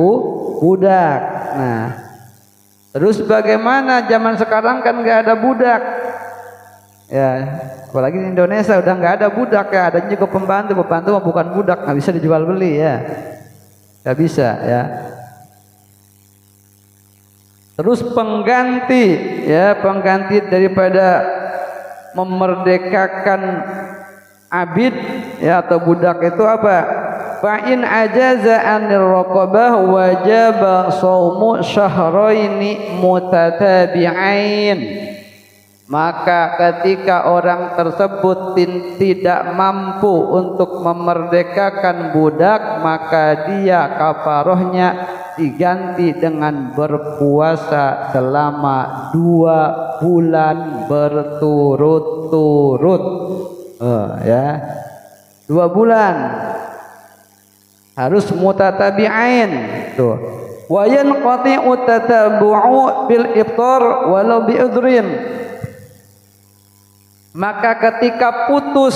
budak. Nah, terus bagaimana zaman sekarang kan nggak ada budak, ya apalagi di Indonesia udah nggak ada budak ya, ada juga pembantu mah bukan budak, nggak bisa dijual beli ya, nggak bisa ya. Terus pengganti ya, pengganti daripada memerdekakan abid ya atau budak itu apa? Fa'in ajaza anir raqabah wajaba shaumu syahraini mutatabi'ain. Maka ketika orang tersebut tidak mampu untuk memerdekakan budak, maka dia kafarohnya diganti dengan berpuasa selama 2 bulan berturut-turut. Ya 2 bulan harus mutatabi'ain tuh. Wa yanqati'u tatabu'u bil iftar walau bi udhrin. Maka ketika putus,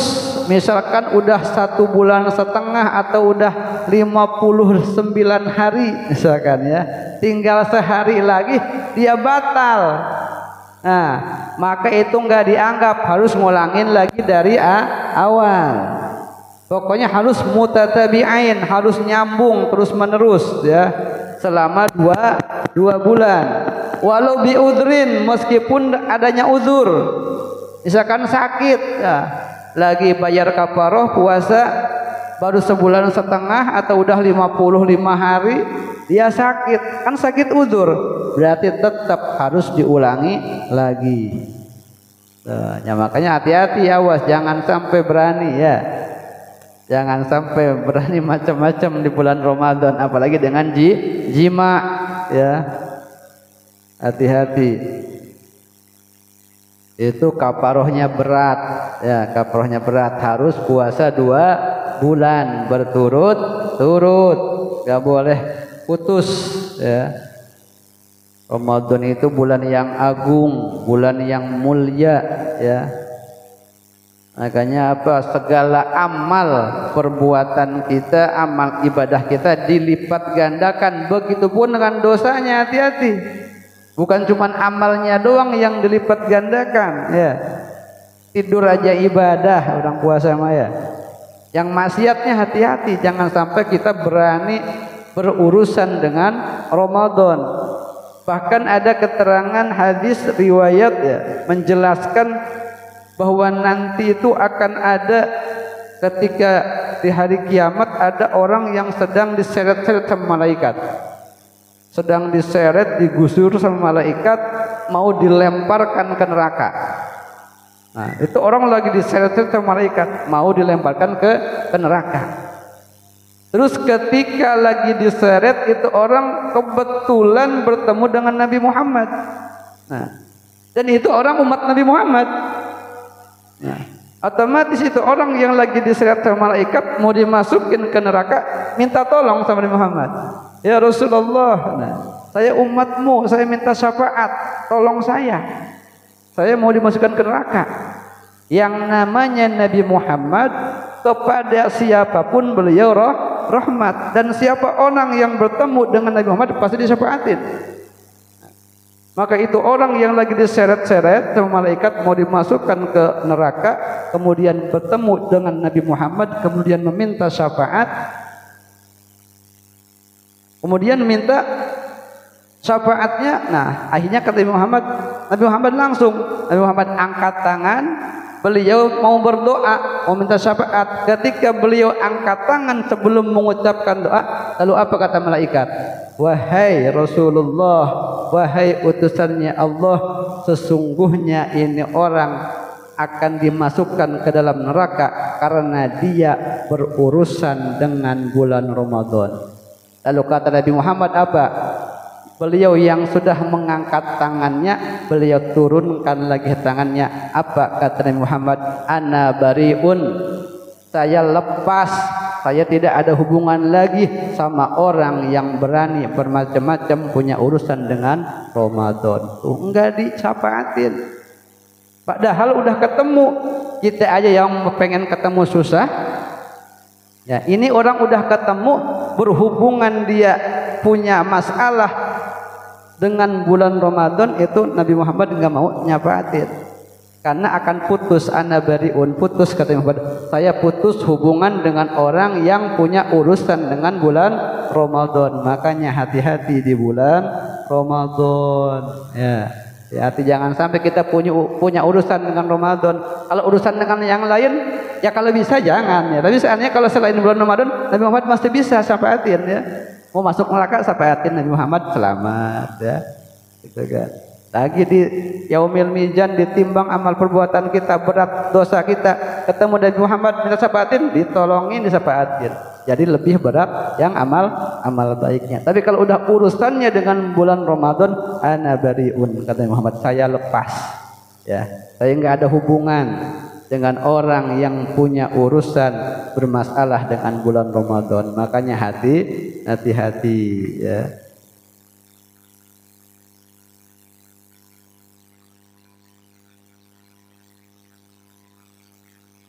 misalkan udah 1,5 bulan atau udah 59 hari misalkan ya, tinggal sehari lagi dia batal. Nah, maka itu enggak dianggap, harus ngulangin lagi dari awal. Pokoknya harus mutatabi'ain, harus nyambung terus menerus ya selama 2 bulan. Walau bi udhrin, meskipun adanya uzur. Misalkan sakit ya, lagi bayar kafaroh puasa baru 1,5 bulan atau udah 55 hari dia sakit, kan sakit uzur, berarti tetap harus diulangi lagi. Ya makanya hati-hati, awas jangan sampai berani ya, jangan sampai berani macam-macam di bulan Ramadan, apalagi dengan jima ya, hati-hati. Itu kafarohnya berat ya, kafarohnya berat, harus puasa 2 bulan berturut-turut, gak boleh putus ya. Ramadan itu bulan yang agung, bulan yang mulia ya. Makanya apa, segala amal perbuatan kita, amal ibadah kita dilipat gandakan, begitupun dengan dosanya, hati-hati. Bukan cuma amalnya doang yang dilipat gandakan ya. Tidur aja ibadah orang puasa mah ya. Yang maksiatnya hati-hati, jangan sampai kita berani berurusan dengan Ramadan. Bahkan ada keterangan hadis riwayat ya menjelaskan bahwa nanti itu akan ada ketika di hari kiamat ada orang yang sedang diseret-seret sama malaikat. Sedang diseret, digusur sama malaikat, mau dilemparkan ke neraka. Nah, itu orang lagi diseret-seret sama malaikat, mau dilemparkan ke neraka. Terus ketika lagi diseret, itu orang kebetulan bertemu dengan Nabi Muhammad. Nah, dan itu orang umat Nabi Muhammad. Nah, otomatis itu orang yang lagi diseret sama malaikat mau dimasukin ke neraka minta tolong sama Nabi Muhammad. Ya Rasulullah, nah, saya umatmu, saya minta syafaat, tolong saya. Saya mau dimasukkan ke neraka. Yang namanya Nabi Muhammad kepada siapapun beliau rahmat, dan siapa orang yang bertemu dengan Nabi Muhammad pasti disyafaatin. Maka itu orang yang lagi diseret-seret sama malaikat mau dimasukkan ke neraka, kemudian bertemu dengan Nabi Muhammad, kemudian meminta syafaat, kemudian minta syafaatnya. Nah, akhirnya kata Nabi Muhammad langsung, Nabi Muhammad angkat tangan, beliau mau berdoa, mau minta syafaat. Ketika beliau angkat tangan sebelum mengucapkan doa, lalu apa kata malaikat? Wahai Rasulullah, wahai utusannya Allah, sesungguhnya ini orang akan dimasukkan ke dalam neraka karena dia berurusan dengan bulan Ramadan. Lalu kata Nabi Muhammad apa? Beliau yang sudah mengangkat tangannya, beliau turunkan lagi tangannya. Apa kata Nabi Muhammad? Ana bariun, saya lepas, saya tidak ada hubungan lagi sama orang yang berani bermacam-macam punya urusan dengan Ramadan. Enggak disapaatin. Padahal udah ketemu, kita aja yang pengen ketemu susah. Ya, ini orang udah ketemu, berhubungan dia punya masalah dengan bulan Ramadan, itu Nabi Muhammad nggak mau nyapaatin karena akan putus. Ana bariun, putus kata Muhammad, saya putus hubungan dengan orang yang punya urusan dengan bulan Ramadan. Makanya hati-hati di bulan Ramadan, ya. Hati jangan sampai kita punya urusan dengan Ramadan. Kalau urusan dengan yang lain ya kalau bisa jangan ya. Tapi seandainya kalau selain bulan Ramadan, Nabi Muhammad masih bisa syafaatin ya. Mau masuk neraka syafaatin Nabi Muhammad, selamat ya. Gitu kan. Lagi di yaumil mizan ditimbang amal perbuatan kita, berat dosa kita, ketemu Nabi Muhammad minta syafaatin, ditolongin, disyafaatin. Jadi lebih berat yang amal baiknya. Tapi kalau udah urusannya dengan bulan Ramadan, ana bariun kata Muhammad, saya lepas. Ya, saya enggak ada hubungan dengan orang yang punya urusan bermasalah dengan bulan Ramadan. Makanya hati-hati ya.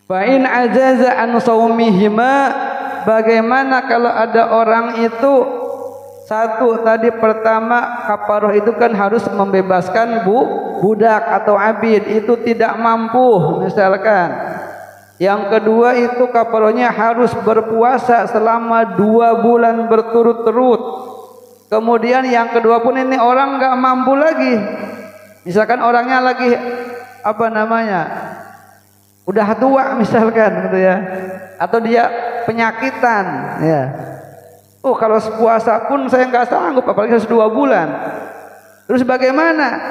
Fa in ajaza an saumihima, bagaimana kalau ada orang itu satu tadi pertama kafaroh itu kan harus membebaskan budak atau abid, itu tidak mampu misalkan. Yang kedua itu kafarohnya harus berpuasa selama 2 bulan berturut-turut. Kemudian yang kedua pun ini orang nggak mampu lagi, misalkan orangnya lagi udah tua misalkan gitu ya, atau dia penyakitan ya. Kalau puasa pun saya nggak sanggup, apalagi harus 2 bulan. Terus bagaimana?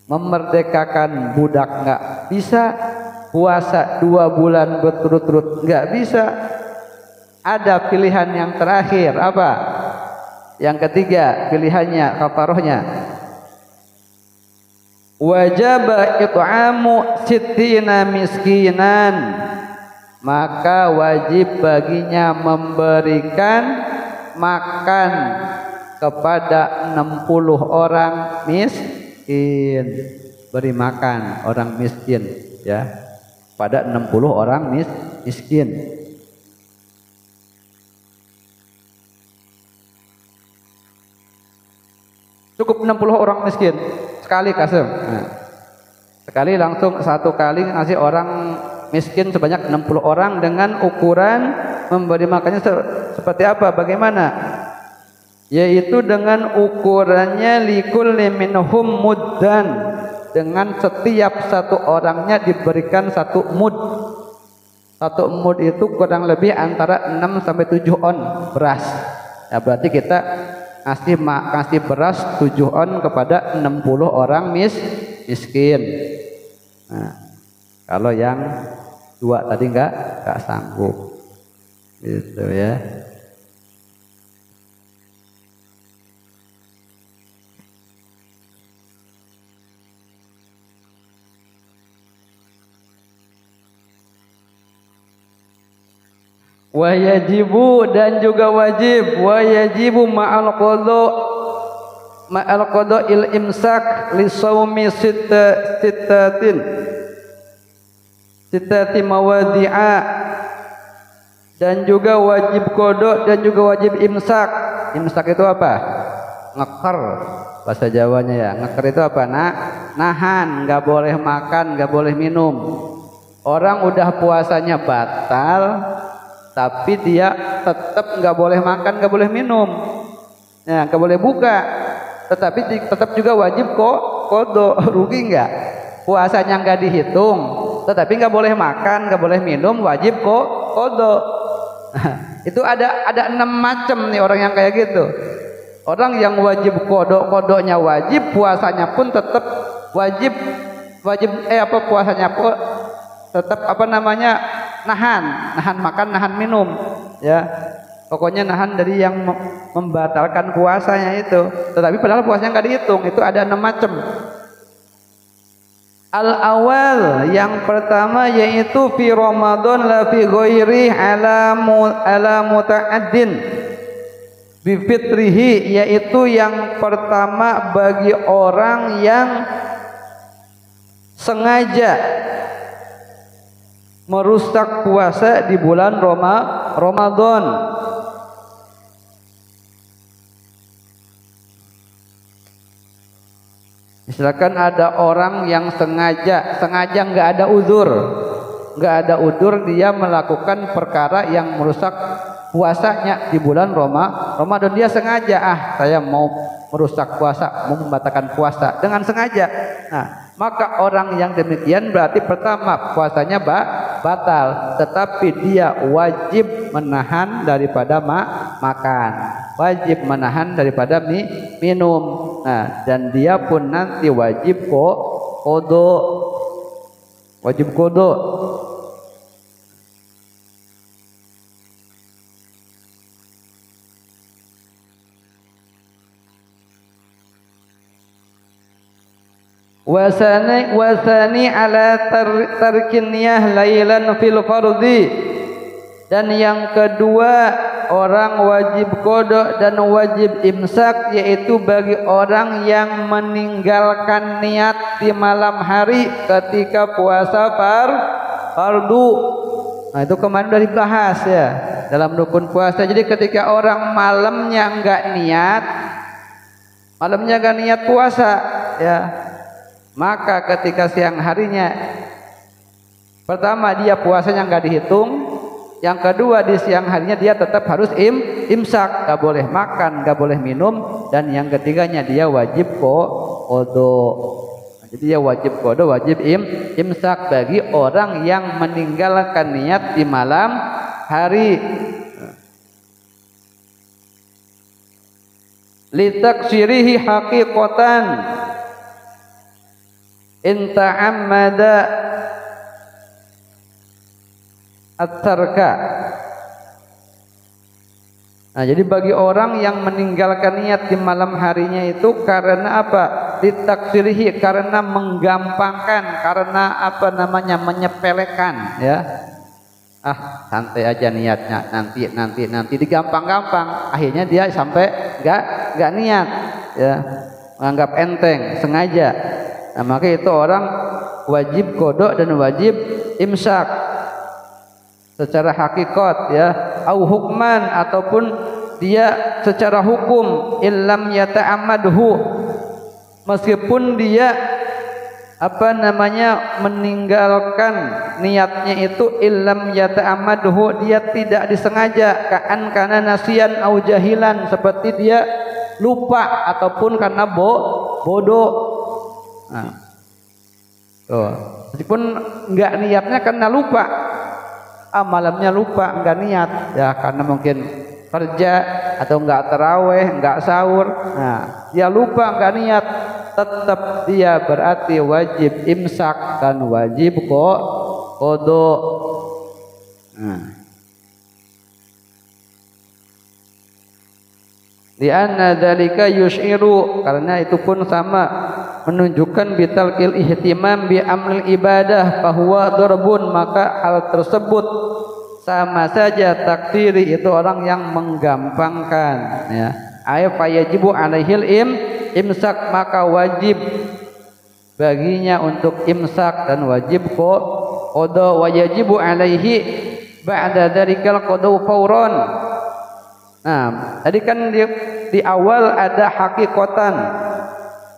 Memerdekakan budak nggak bisa, puasa 2 bulan berturut-turut nggak bisa. Ada pilihan yang terakhir apa? Yang ketiga pilihannya kafarohnya, wajib it'amu sittina miskinan, maka wajib baginya memberikan makan kepada 60 orang miskin. Beri makan orang miskin ya, pada 60 orang miskin. Cukup 60 orang miskin sekali kasih. Nah, sekali langsung 1 kali ngasih orang miskin sebanyak 60 orang dengan ukuran memberi makannya seperti apa? Bagaimana? Yaitu dengan ukurannya likulli minhum muddan, dengan setiap 1 orangnya diberikan 1 mud. 1 mud itu kurang lebih antara 6 sampai 7 on beras. Ya, berarti kita kasih beras 7 on kepada 60 orang miskin. Nah, kalau yang 2 tadi enggak sanggup gitu ya. wa yajibu dan juga wajib, wa yajibu ma'al qada'il imsak li shaumi sittati mawadi'a, dan juga wajib qada dan juga wajib imsak. Imsak itu apa? Ngeker bahasa Jawanya ya. Ngeker itu apa? Nahan, nggak boleh makan, nggak boleh minum. Orang udah puasanya batal, tapi dia tetap nggak boleh makan, nggak boleh minum, ya nggak boleh buka, tetapi tetap juga wajib qada. Rugi nggak? Puasanya nggak dihitung, tetapi nggak boleh makan, nggak boleh minum, wajib qada. Itu ada 6 macam nih orang yang kayak gitu. Orang yang wajib qada-qadanya wajib, puasanya pun tetap wajib puasanya pun tetap nahan makan, nahan minum, ya pokoknya nahan dari yang membatalkan puasanya itu. Tetapi padahal puasanya nggak dihitung. Itu ada 6 macam. Al-awal, yang pertama yaitu fi Ramadan la fi ghairi ala muta'addin bi fitrihi, yaitu yang pertama bagi orang yang sengaja merusak puasa di bulan Ramadan. Misalkan ada orang yang sengaja nggak ada udzur dia melakukan perkara yang merusak puasanya di bulan Ramadan. Dia sengaja, saya mau merusak puasa, mau membatalkan puasa dengan sengaja. Nah, maka orang yang demikian berarti pertama puasanya batal, tetapi dia wajib menahan daripada makan, wajib menahan daripada minum. Nah, dan dia pun nanti wajib qada. Wasani ala tarkin niyah lailan fil fardhi, dan yang kedua orang wajib qada dan wajib imsak, yaitu bagi orang yang meninggalkan niat di malam hari ketika puasa fardu. Nah, itu kemarin udah dibahas ya dalam rukun puasa. Jadi ketika orang malamnya enggak niat puasa, ya maka ketika siang harinya, pertama dia puasanya nggak dihitung, yang kedua di siang harinya dia tetap harus imsak, nggak boleh makan, nggak boleh minum, dan yang ketiganya dia wajib qada. Jadi dia wajib qada, wajib imsak bagi orang yang meninggalkan niat di malam hari. Litaksirihi haqiqatan in ta'ammada at-tarka. Nah, jadi bagi orang yang meninggalkan niat di malam harinya itu karena apa? Ditaksirihi, karena menggampangkan, karena menyepelekan, ya. Santai aja niatnya, nanti digampang-gampang, akhirnya dia sampai enggak niat, ya. Menganggap enteng, sengaja. Nah, maka itu orang wajib qada dan wajib imsak secara hakikat, ya, au hukman, ataupun dia secara hukum, illam yata'ammadhu, meskipun dia meninggalkan niatnya itu illam yata'ammadhu, dia tidak disengaja, kana nasian au jahilan, seperti dia lupa ataupun karena bodoh. Nah, meskipun nggak niatnya karena lupa, malamnya lupa nggak niat, ya karena mungkin kerja atau nggak taraweh, nggak sahur, nah dia lupa nggak niat, tetap dia berarti wajib imsak dan wajib qada. Lianna dzalika yus'iru, karena itu pun sama menunjukkan bitalqil ihtimam bi amril ibadah bahwa darbun, maka hal tersebut sama saja takdiri itu orang yang menggampangkan ya. Ay fayajibu alaihil imsak, maka wajib baginya untuk imsak dan wajib qada, wa yajibu alaihi ba'da dzarikal qada fauran. Nah, tadi kan di awal ada hakikatan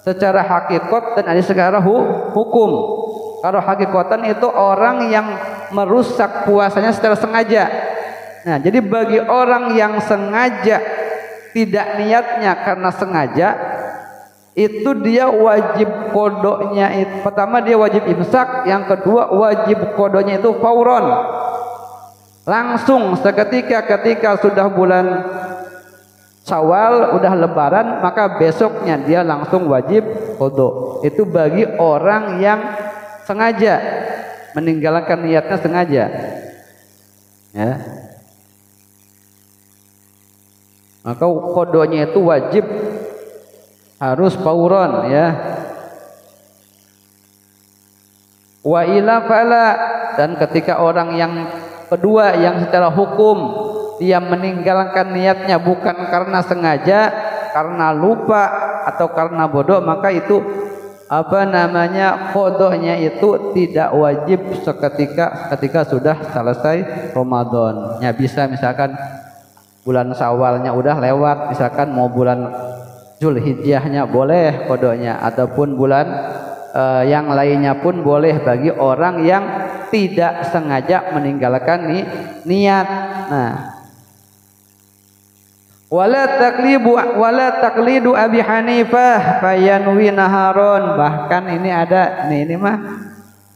secara hakikat dan ada secara hukum. Kalau hakikatan itu orang yang merusak puasanya secara sengaja. Nah, jadi bagi orang yang sengaja tidak niatnya karena sengaja, itu dia wajib kodoknya itu, pertama dia wajib imsak, yang kedua wajib kodoknya itu fauron, langsung seketika. Ketika sudah bulan Syawal, udah lebaran, maka besoknya dia langsung wajib kodok. Itu bagi orang yang sengaja meninggalkan niatnya sengaja ya. Maka kodonya itu wajib harus fauron ya. Wa ila fala, dan ketika orang yang kedua yang secara hukum dia meninggalkan niatnya bukan karena sengaja, karena lupa atau karena bodoh, maka itu kodohnya itu tidak wajib ketika sudah selesai Ramadan. Ya, bisa misalkan bulan Syawalnya udah lewat, misalkan mau bulan Zulhijjahnya boleh kodohnya, ataupun bulan yang lainnya pun boleh bagi orang yang tidak sengaja meninggalkan niat. Nah, wala taqlidu Abi Hanifah fayanwi naharon. Bahkan ini ada nih,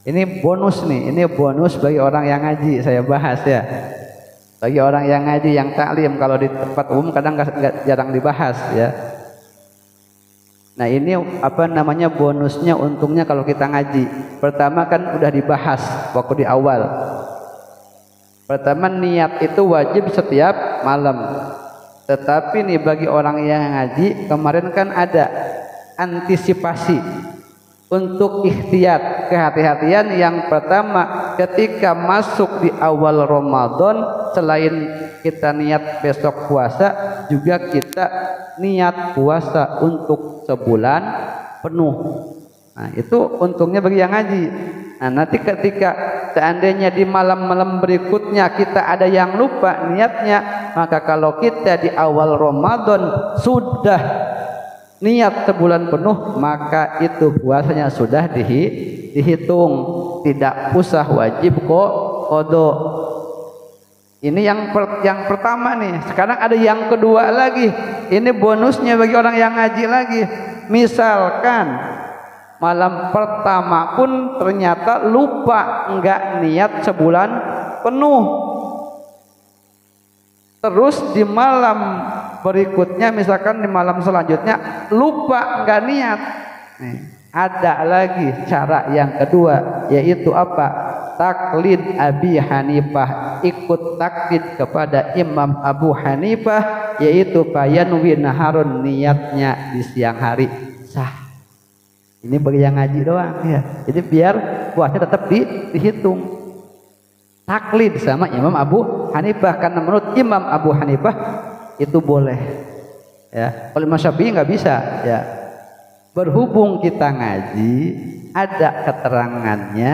ini bonus nih, ini bonus bagi orang yang ngaji, saya bahas ya. Bagi orang yang ngaji, yang taklim, kalau di tempat umum kadang jarang dibahas ya. Nah, ini bonusnya, untungnya kalau kita ngaji. Pertama kan udah dibahas waktu di awal. Pertama, niat itu wajib setiap malam. Tetapi nih bagi orang yang ngaji, kemarin kan ada antisipasi untuk ikhtiyat, kehati-hatian. Yang pertama, ketika masuk di awal Ramadan, selain kita niat besok puasa, juga kita niat puasa untuk sebulan penuh. Nah, itu untungnya bagi yang ngaji. Nah, nanti ketika seandainya di malam-malam berikutnya kita ada yang lupa niatnya, maka kalau kita di awal Ramadan sudah niat sebulan penuh, maka itu puasanya sudah dihitung, tidak usah wajib qada. Ini yang pertama nih. Sekarang ada yang kedua lagi. Ini bonusnya bagi orang yang ngaji lagi. Misalkan malam pertama pun ternyata lupa enggak niat sebulan penuh. Terus di malam berikutnya, misalkan di malam selanjutnya lupa enggak niat. Nih, ada lagi cara yang kedua, yaitu apa? Taklid Abi Hanifah, ikut taklid kepada Imam Abu Hanifah, yaitu fayanwi naharun, niatnya di siang hari sah. Ini bagi yang ngaji doang ya. Jadi biar puasanya tetap dihitung. Taklid sama Imam Abu Hanifah, karena menurut Imam Abu Hanifah itu boleh ya. Kalau Imam Syafi'i nggak bisa ya. Berhubung kita ngaji, ada keterangannya,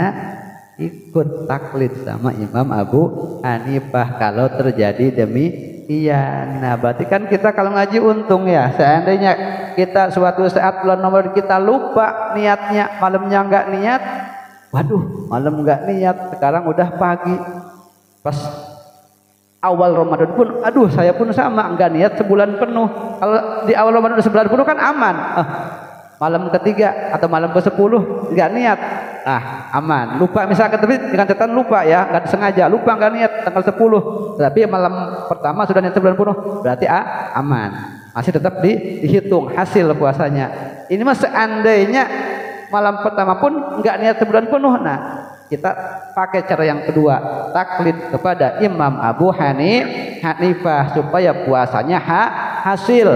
ikut taklid sama Imam Abu Hanifah kalau terjadi demikian. Nah, berarti kan kita kalau ngaji untung ya. Seandainya kita suatu saat bulan nomor kita lupa niatnya, malamnya nggak niat, waduh, malam nggak niat, sekarang udah pagi, pas awal Ramadan pun, aduh, saya pun sama nggak niat sebulan penuh. Kalau di awal Ramadan sebulan penuh kan aman. Malam ketiga atau malam ke-10 nggak niat, aman. Lupa misalkan, tapi dengan catatan lupa ya, nggak sengaja, lupa nggak niat tanggal 10. Tapi malam pertama sudah niat sebulan penuh, berarti aman. Masih tetap dihitung hasil puasanya. Ini mah seandainya malam pertama pun nggak niat sebulan penuh, nah kita pakai cara yang kedua, taklid kepada Imam Abu Hanifah supaya puasanya hasil,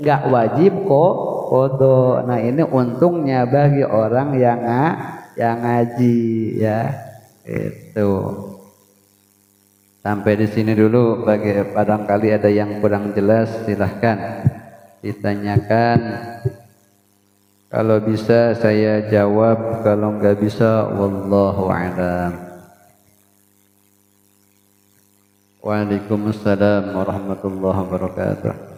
nggak wajib qada. Nah, ini untungnya bagi orang yang ngaji ya. Itu. Sampai di sini dulu. Bagi barangkali ada yang kurang jelas silahkan ditanyakan. Kalau bisa saya jawab, kalau nggak bisa wallahu a'lam. Waalaikumsalam warahmatullahi wabarakatuh.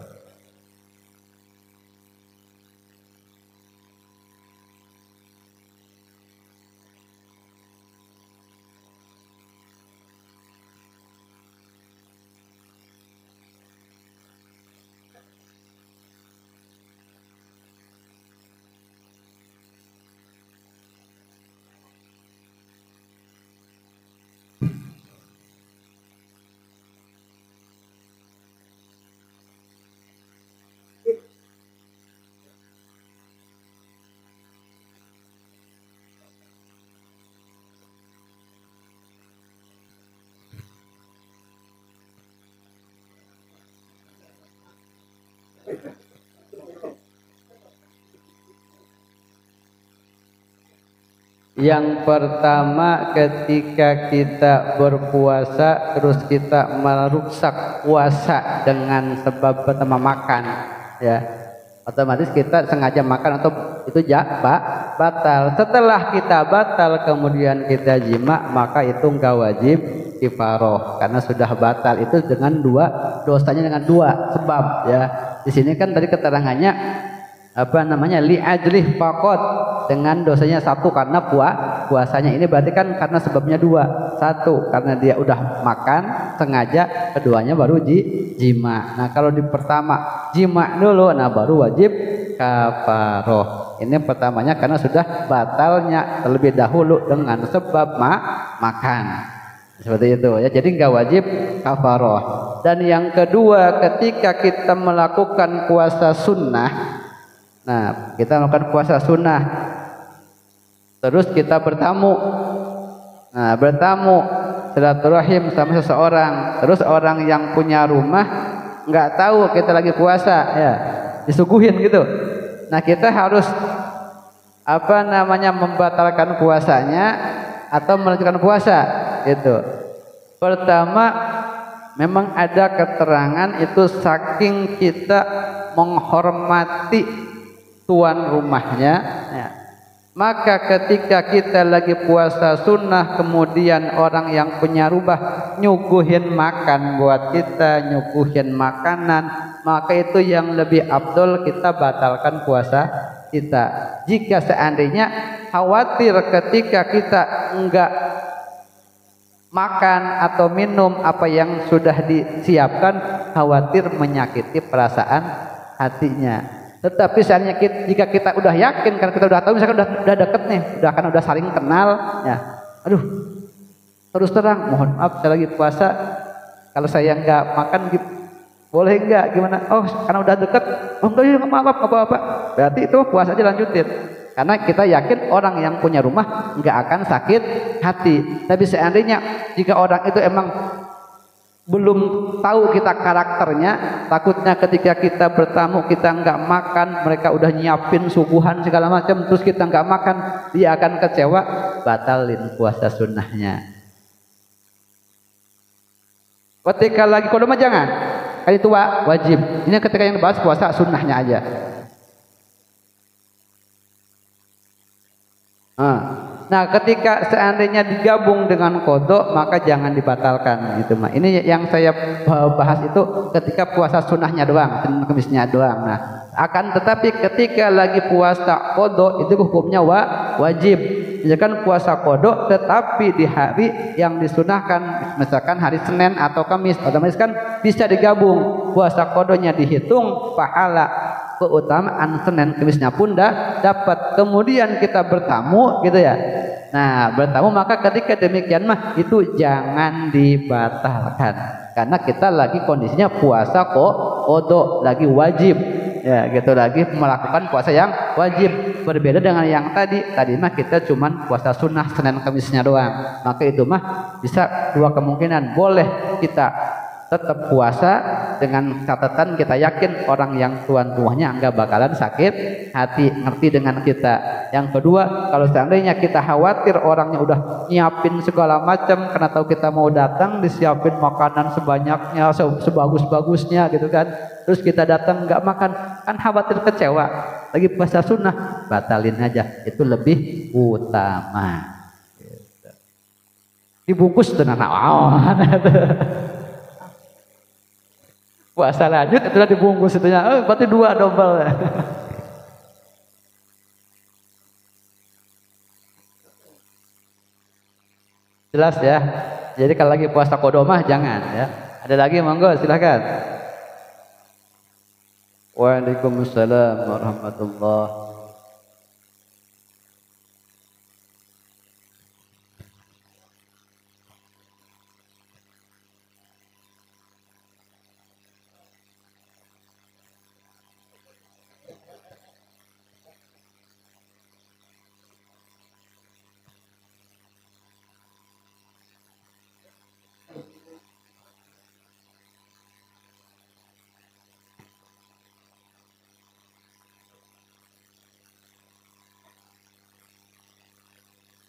Yang pertama, ketika kita berpuasa terus kita merusak puasa dengan sebab pertama makan, ya otomatis kita sengaja makan atau itu batal. Setelah kita batal kemudian kita jima, maka itu enggak wajib kifaroh karena sudah batal itu dengan dosanya dengan dua sebab, ya. Di sini kan tadi keterangannya li ajlih faqat, dengan dosanya satu karena puasanya. Ini berarti kan karena sebabnya dua. Satu karena dia udah makan sengaja, keduanya baru jima. Nah kalau di pertama jima dulu, nah baru wajib kafaroh. Ini pertamanya karena sudah batalnya terlebih dahulu dengan sebab makan. Seperti itu, ya. Jadi nggak wajib kafaroh. Dan yang kedua, ketika kita melakukan puasa sunnah, nah, kita melakukan puasa sunnah, terus kita bertamu. Nah, bertamu silaturahim sama seseorang, terus orang yang punya rumah nggak tahu kita lagi puasa, ya, disuguhin gitu. Nah, kita harus membatalkan puasanya atau melanjutkan puasa, gitu. Pertama, memang ada keterangan itu saking kita menghormati tuan rumahnya, ya. Maka ketika kita lagi puasa sunnah kemudian orang yang punya rumah nyuguhin makan buat kita, nyuguhin makanan, maka itu yang lebih afdol kita batalkan puasa kita. Jika seandainya khawatir ketika kita enggak makan atau minum apa yang sudah disiapkan, khawatir menyakiti perasaan hatinya. Tetapi seandainya jika kita udah yakin, karena kita udah tahu, misalkan udah deket nih, udah saling kenal, ya, aduh, terus terang, mohon maaf saya lagi puasa, kalau saya nggak makan, boleh nggak, gimana? Oh, karena udah deket, oh enggak, nggak apa-apa, berarti itu puasa aja lanjutin, karena kita yakin orang yang punya rumah nggak akan sakit hati. Tapi seandainya jika orang itu emang belum tahu kita karakternya, takutnya ketika kita bertamu kita nggak makan, mereka udah nyiapin suguhan segala macam, terus kita nggak makan, dia akan kecewa, batalin puasa sunnahnya. Ketika lagi kodok mah jangan, kan itu wajib. Ini ketika yang dibahas puasa sunnahnya aja. Nah, ketika seandainya digabung dengan kodok, maka jangan dibatalkan, gitu mah. Ini yang saya bahas itu ketika puasa sunnahnya doang, Senin Kemisnya doang. Nah, akan tetapi ketika lagi puasa kodok itu hukumnya wajib. Misalkan puasa kodok tetapi di hari yang disunahkan, misalkan hari Senin atau Kamis, otomatis kan bisa digabung. Puasa kodoknya dihitung pahala, keutamaan Senin Kemisnya pun dapat. Kemudian kita bertamu, gitu ya. Nah, bertamu, maka ketika demikian mah itu jangan dibatalkan karena kita lagi kondisinya puasa kodok, lagi wajib, ya, gitu, lagi melakukan puasa yang wajib. Berbeda dengan yang tadi mah kita cuman puasa sunnah Senin Kemisnya doang, maka itu mah bisa dua kemungkinan, boleh kita tetap puasa dengan catatan kita yakin orang yang tuan rumahnya enggak bakalan sakit hati, ngerti dengan kita. Yang kedua, kalau seandainya kita khawatir orangnya udah nyiapin segala macam karena tahu kita mau datang, disiapin makanan sebanyaknya, sebagus-bagusnya gitu kan, terus kita datang nggak makan, kan khawatir kecewa. Lagi puasa sunnah, batalin aja, itu lebih utama. Dibungkus dengan naon. Puasa lanjut itu udah dibungkus itunya, berarti 2 double. Jelas ya. Jadi kalau lagi puasa qada mah jangan ya. Ada lagi monggo silakan. Waalaikumsalam warahmatullahi.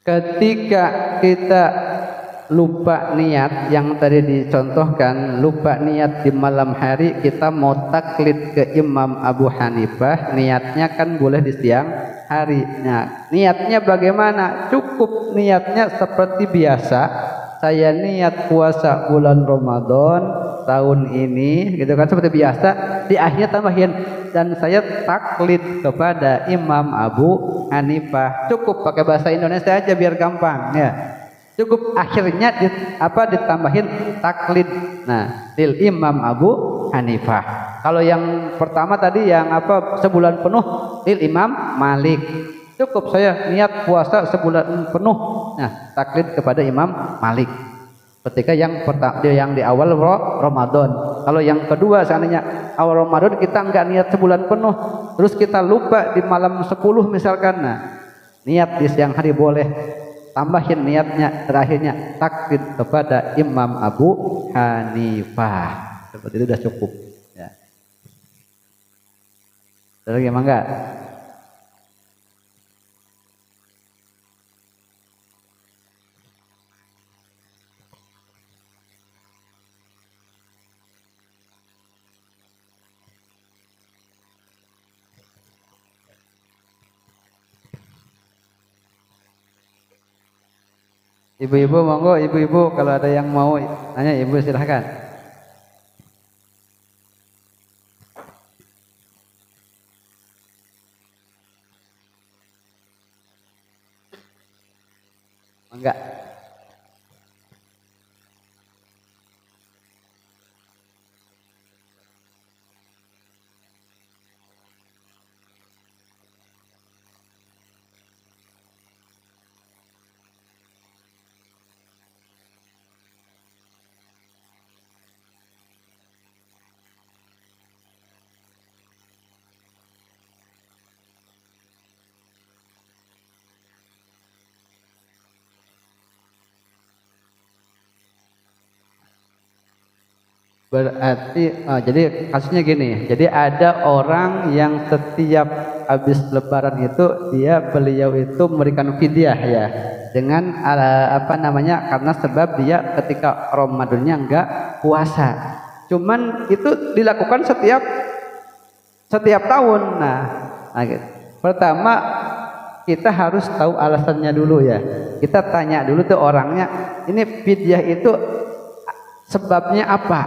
Ketika kita lupa niat yang tadi dicontohkan, lupa niat di malam hari kita mau taklid ke Imam Abu Hanifah, niatnya kan boleh di siang hari. Nah, niatnya bagaimana? Cukup niatnya seperti biasa. Saya niat puasa bulan Ramadan tahun ini, gitu kan, seperti biasa. Di akhirnya tambahin, dan saya taklid kepada Imam Abu Hanifah. Cukup pakai bahasa Indonesia aja biar gampang ya. Cukup akhirnya ditambahin taklid. Nah, lil Imam Abu Hanifah. Kalau yang pertama tadi yang sebulan penuh lil Imam Malik. Cukup saya niat puasa sebulan penuh. Nah, taklid kepada Imam Malik. Ketika yang pertama, yang di awal Ramadan. Kalau yang kedua seandainya awal Ramadan kita enggak niat sebulan penuh, terus kita lupa di malam 10 misalkan. Nah, niat di siang hari boleh, tambahin niatnya, terakhirnya taklid kepada Imam Abu Hanifah. Seperti itu sudah cukup ya. Terus gimana enggak? Ibu-ibu monggo, ibu-ibu kalau ada yang mau nanya ibu silahkan. Enggak. Berarti jadi kasusnya gini. Jadi ada orang yang setiap habis lebaran itu beliau itu memberikan fidyah ya. Dengan karena sebab dia ketika Ramadannya enggak puasa. Cuman itu dilakukan setiap tahun. Nah gitu. Pertama kita harus tahu alasannya dulu ya. Kita tanya dulu tuh orangnya, ini fidyah itu sebabnya apa?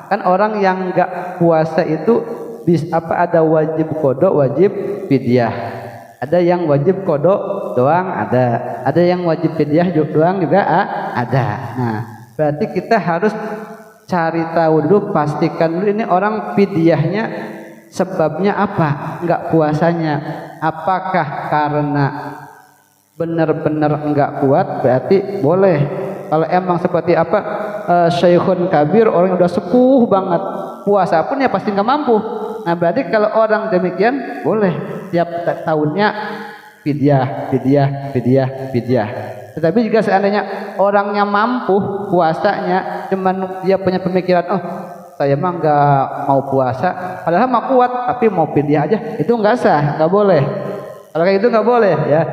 Kan orang yang enggak puasa itu ada wajib qada, wajib fidyah. Ada yang wajib qada doang, ada yang wajib fidyah doang juga ada. Nah, berarti kita harus cari tahu dulu, pastikan dulu ini orang fidyahnya sebabnya apa? Enggak puasanya. Apakah karena benar-benar enggak kuat? Berarti boleh. Kalau emang seperti syekhun kabir, orang yang udah sepuh banget, puasa pun ya pasti nggak mampu. Nah berarti kalau orang demikian boleh tiap tahunnya fidyah. Tetapi jika seandainya orangnya mampu puasanya, cuman dia punya pemikiran, saya mah nggak mau puasa, padahal mah kuat tapi mau fidyah aja, itu nggak sah, nggak boleh. Kalau kayak gitu nggak boleh ya.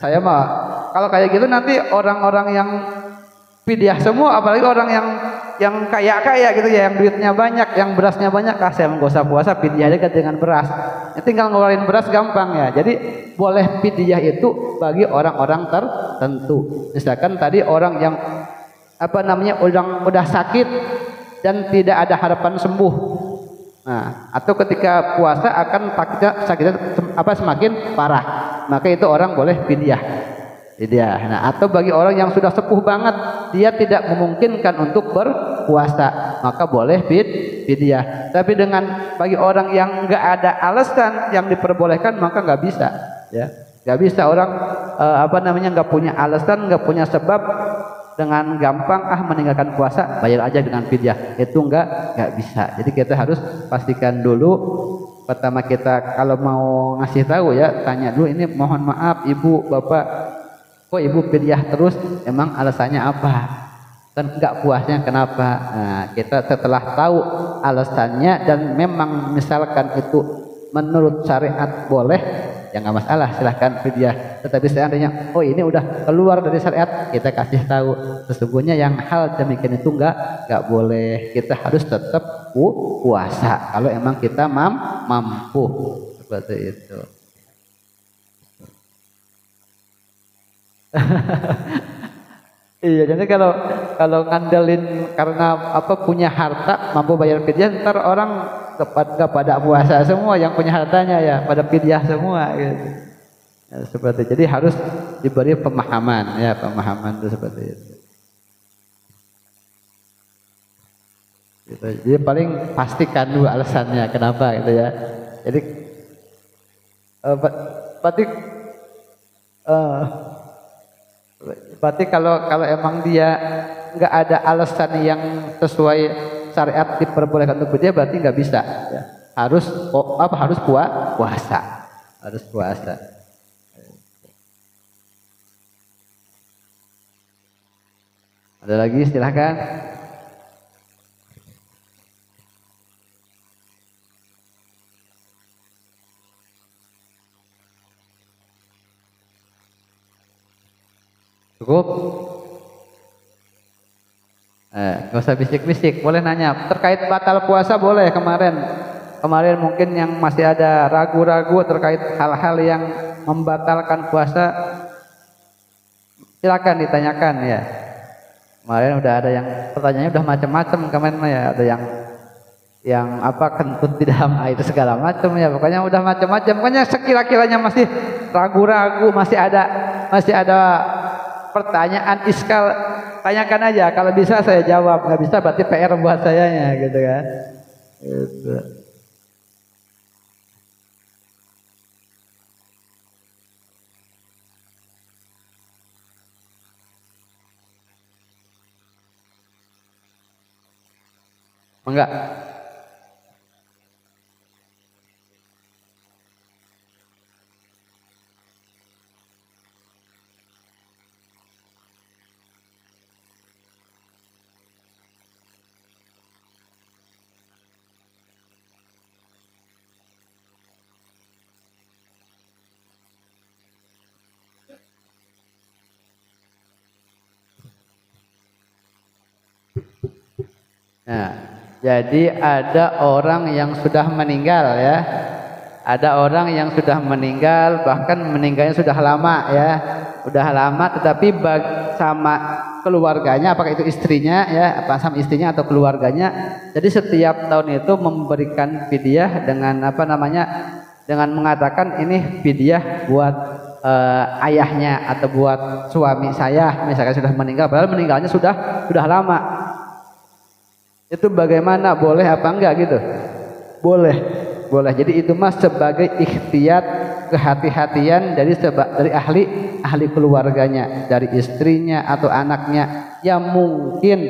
Saya mah kalau kayak gitu nanti orang-orang yang fidyah semua, apalagi orang yang kaya gitu ya, yang duitnya banyak, yang berasnya banyak, saya nggak usah puasa, fidyah aja dengan beras. Ya, tinggal ngeluarin beras gampang ya. Jadi boleh fidyah itu bagi orang-orang tertentu. Misalkan tadi orang yang udah sakit dan tidak ada harapan sembuh. Nah, atau ketika puasa akan sakitnya semakin parah, maka itu orang boleh fidyah. Nah, atau bagi orang yang sudah sepuh banget, dia tidak memungkinkan untuk berpuasa, maka boleh fidyah. Tapi bagi orang yang nggak ada alasan yang diperbolehkan, maka nggak bisa. Ya, nggak bisa orang nggak punya alasan, nggak punya sebab, dengan gampang meninggalkan puasa, bayar aja dengan fidyah, itu nggak bisa. Jadi kita harus pastikan dulu. Pertama kita kalau mau ngasih tahu ya, tanya dulu, ini mohon maaf ibu bapak, kok ibu fidyah terus, emang alasannya apa, kan nggak puasnya kenapa. Nah, kita setelah tahu alasannya dan memang misalkan itu menurut syariat boleh, ya nggak masalah, silahkan fidyah. Tetapi seandainya ini udah keluar dari syariat, kita kasih tahu sesungguhnya yang hal demikian itu nggak boleh. Kita harus tetap puasa kalau emang kita mampu, seperti itu. Iya, jadi kalau ngandelin karena punya harta mampu bayar fidyah, ntar orang gak pada puasa semua, yang punya hartanya ya pada fidyah semua gitu. Ya, seperti itu. Jadi harus diberi pemahaman itu seperti itu. Gitu. Jadi paling pastikan dulu alasannya kenapa gitu ya. Jadi berarti kalau emang dia nggak ada alasan yang sesuai syariat diperbolehkan untuk fidyah, berarti nggak bisa ya. Harus puasa. Ada lagi, silahkan. Cukup? Nggak usah bisik-bisik, boleh nanya. Terkait batal puasa boleh. Kemarin mungkin yang masih ada ragu-ragu terkait hal-hal yang membatalkan puasa, silakan ditanyakan ya. Kemarin udah ada yang pertanyaannya udah macam-macam kemarin ya, ada yang kentut di dalam air itu segala macam ya, pokoknya udah macam-macam. Pokoknya sekira-kiranya masih ragu-ragu, masih ada pertanyaan iskal, tanyakan aja. Kalau bisa saya jawab, nggak bisa berarti PR buat sayanya gitu kan. Gitu. Enggak. Nah, jadi ada orang yang sudah meninggal ya. Ada orang yang sudah meninggal, bahkan meninggalnya sudah lama ya. Udah lama, tetapi sama keluarganya, apakah itu istrinya ya, apa sama istrinya atau keluarganya. Jadi setiap tahun itu memberikan fidyah dengan dengan mengatakan ini fidyah buat ayahnya atau buat suami saya, misalkan sudah meninggal, padahal meninggalnya sudah lama. Itu bagaimana, boleh apa enggak gitu? Boleh. Jadi itu mas sebagai ikhtiyat, kehati-hatian dari ahli keluarganya, dari istrinya atau anaknya yang mungkin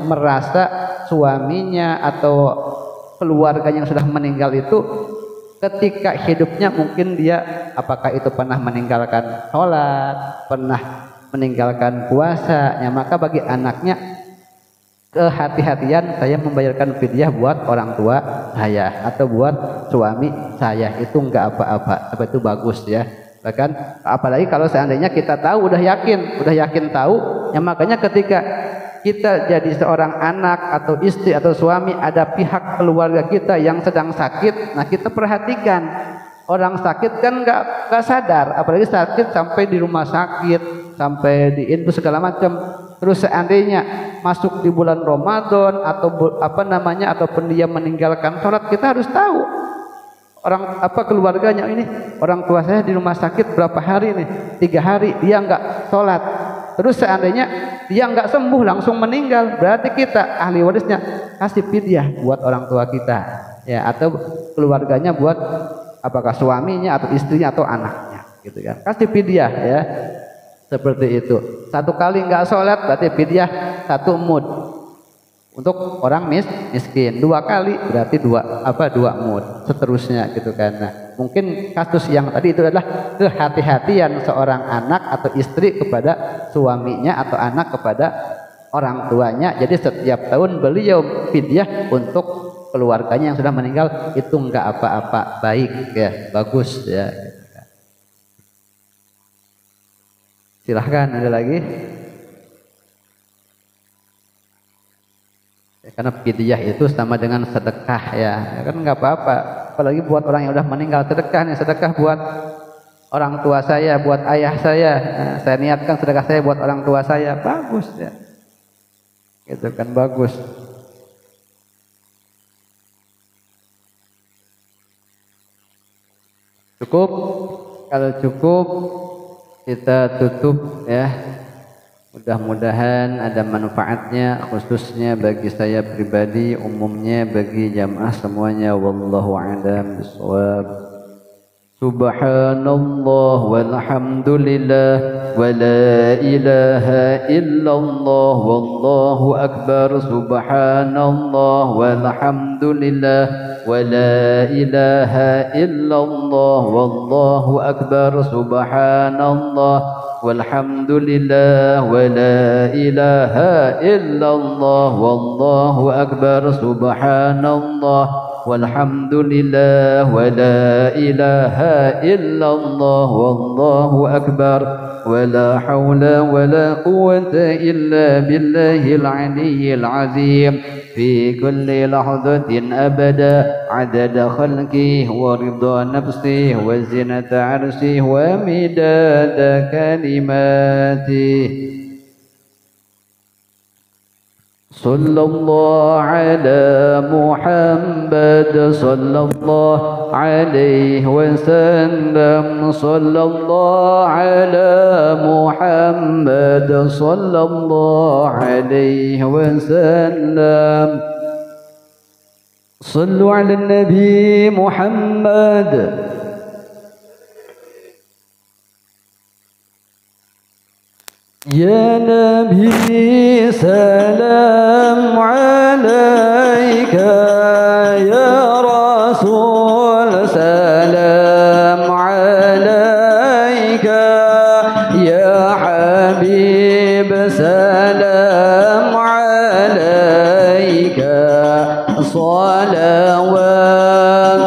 merasa suaminya atau keluarganya yang sudah meninggal itu ketika hidupnya mungkin dia apakah itu pernah meninggalkan sholat, pernah meninggalkan puasa, ya maka bagi anaknya kehati-hatian saya membayarkan fidyah buat orang tua saya atau buat suami saya, itu enggak apa-apa, apa itu bagus ya. Bahkan apalagi kalau seandainya kita tahu, udah yakin tahu, ya makanya ketika kita jadi seorang anak atau istri atau suami, ada pihak keluarga kita yang sedang sakit, nah kita perhatikan. Orang sakit kan nggak sadar, apalagi sakit sampai di rumah sakit, sampai di infus segala macam. Terus seandainya masuk di bulan Ramadan atau ataupun dia meninggalkan sholat, kita harus tahu orang keluarganya, ini orang tua saya di rumah sakit berapa hari nih, 3 hari dia nggak sholat. Terus seandainya dia nggak sembuh langsung meninggal, berarti kita ahli warisnya kasih fidyah buat orang tua kita, ya, atau keluarganya, buat apakah suaminya atau istrinya atau anaknya, gitu kan, kasih fidyah ya, seperti itu. 1 kali nggak sholat berarti fidyah 1 mud untuk orang miskin, 2 kali berarti 2 mud, seterusnya gitu kan. Nah, mungkin kasus yang tadi itu adalah kehati-hatian seorang anak atau istri kepada suaminya atau anak kepada orang tuanya. Jadi setiap tahun beliau fidyah untuk keluarganya yang sudah meninggal, itu enggak apa-apa, baik ya, bagus ya. Silahkan, ada lagi? Ya, karena fidyah itu sama dengan sedekah ya, kan enggak apa-apa. Apalagi buat orang yang sudah meninggal, sedekah nih, sedekah buat orang tua saya, buat ayah saya. Nah, saya niatkan sedekah saya buat orang tua saya, bagus ya. Gitu kan, bagus. Cukup? Kalau cukup kita tutup ya. Mudah-mudahan ada manfaatnya, khususnya bagi saya pribadi, umumnya bagi jamaah semuanya. Wallahu a'lam bishawab. Subhanallah walhamdulillah wa la ilaha illallah wallahu akbar. Subhanallah walhamdulillah wa la ilaha illallah wallahu akbar. Subhanallah walhamdulillah wa la ilaha illallah wallahu akbar. Subhanallah walhamdulillah wa la ilaha illallah wallahu akbar. Wa la hawla wa la quwwata illa billahil aliyyil azim. Fi kulli lahzatin abada adada khalqihi wa ridha nafsihi wa zinata arshihi wa midada kalimatihi. صلى الله على محمد صلى الله عليه وسلم. صلى الله على محمد صلى الله عليه وسلم. صلوا على النبي محمد. يا نبي سلام عليك، يا رسول سلام عليك، يا حبيب سلام عليك. صلوات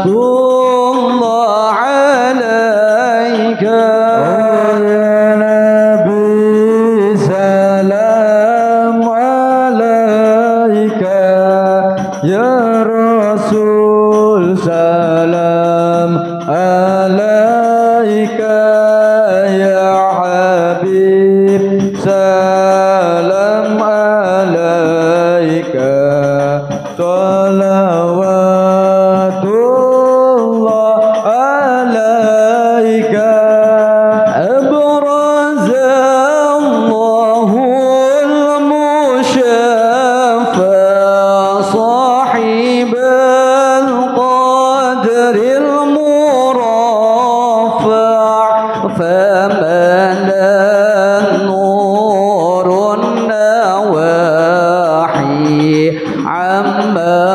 الله عليك يا رسول سلام عليك، يا حبيب سلام عليك. صلوات الله عليك. أبرز الله المشفى صاحب القدر المرفع، فملا النور النواحي عما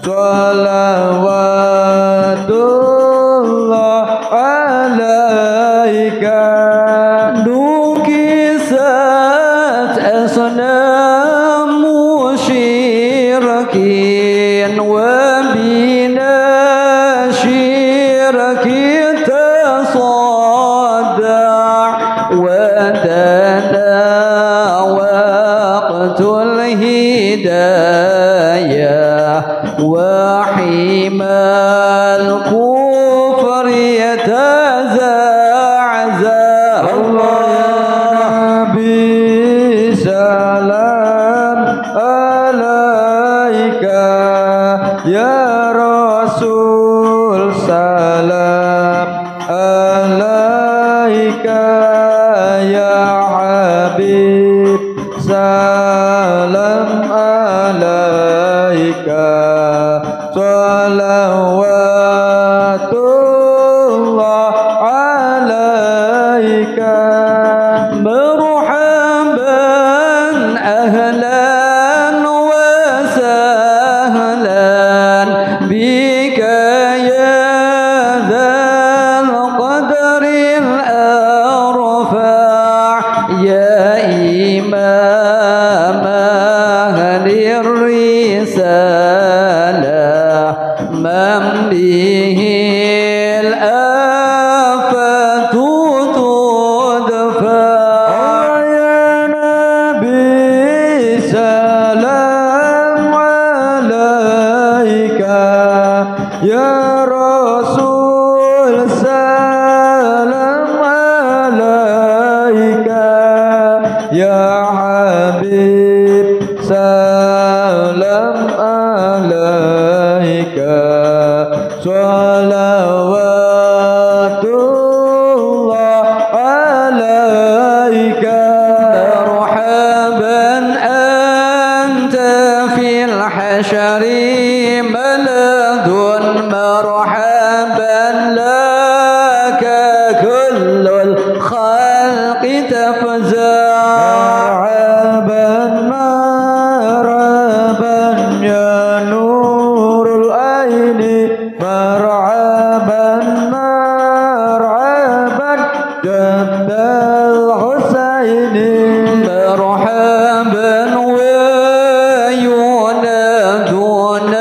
salawatullah alaika. Nukisat asnam musyrikin wa bina syirkin tasadda' wa dana waqtul hidayah wa himal kufr yataza'za'. Allah Salam alaika ya Rasul, salam alaika ya Habib, salam alaika, salawatullah alaika. Marhaban ahlan wa sahlan bika ya dhal qadril arfa' ya imam ahlir risalah man bihil afatu tudfa'. Ya Nabi salam alaika, ya Rasul salam alaika, ya Habib salam alaika, salawatullah alaika. مرحبا أنت في الحشر ملذ مرحبا لك كل الخلق تفزع. مرحبا يا نور العين، مرحبا مرحبا جد الحسين. مرحبا وينادون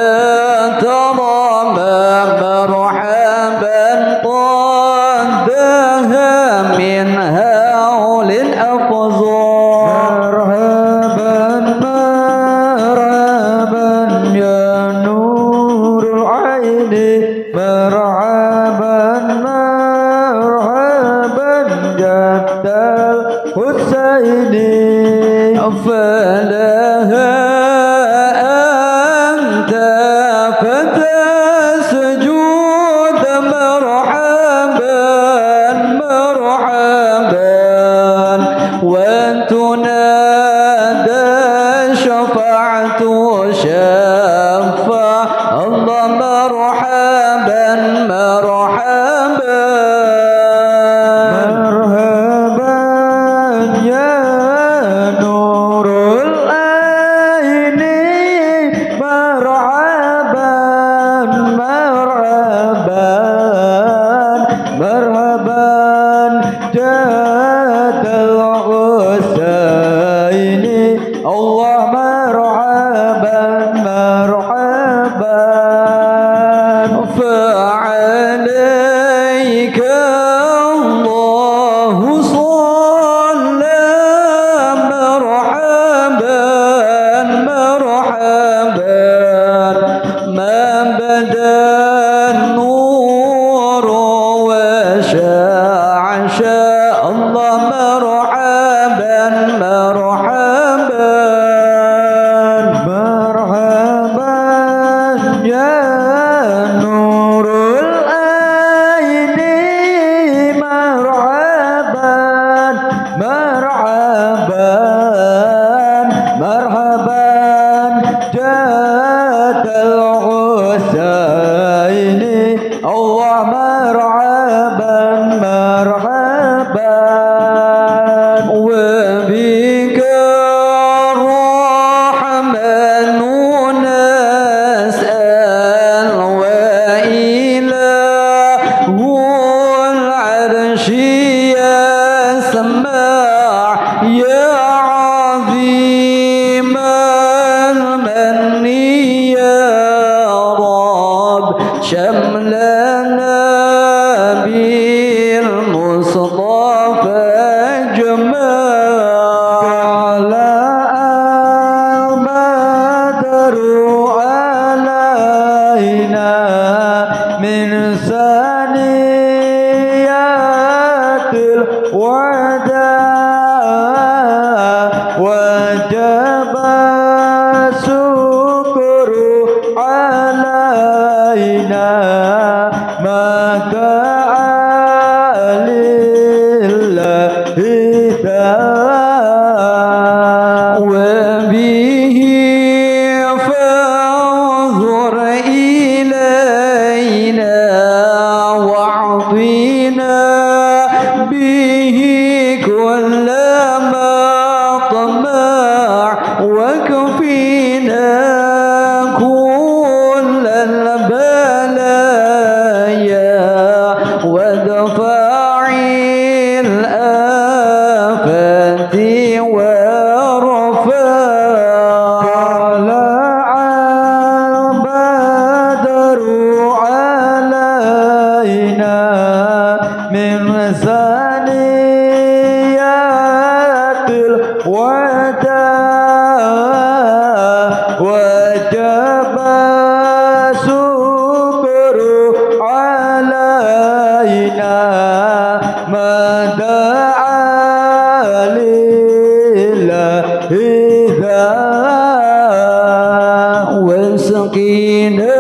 وسقينا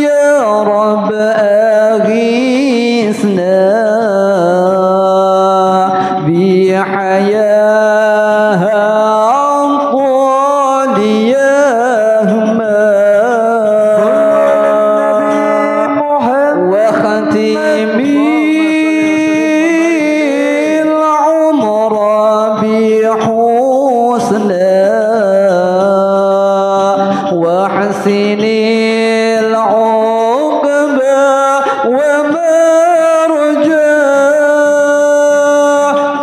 يا رب أغيثنا بحياة أطول يهما وختم العمر بحسنا وحسن العقبى ومرجى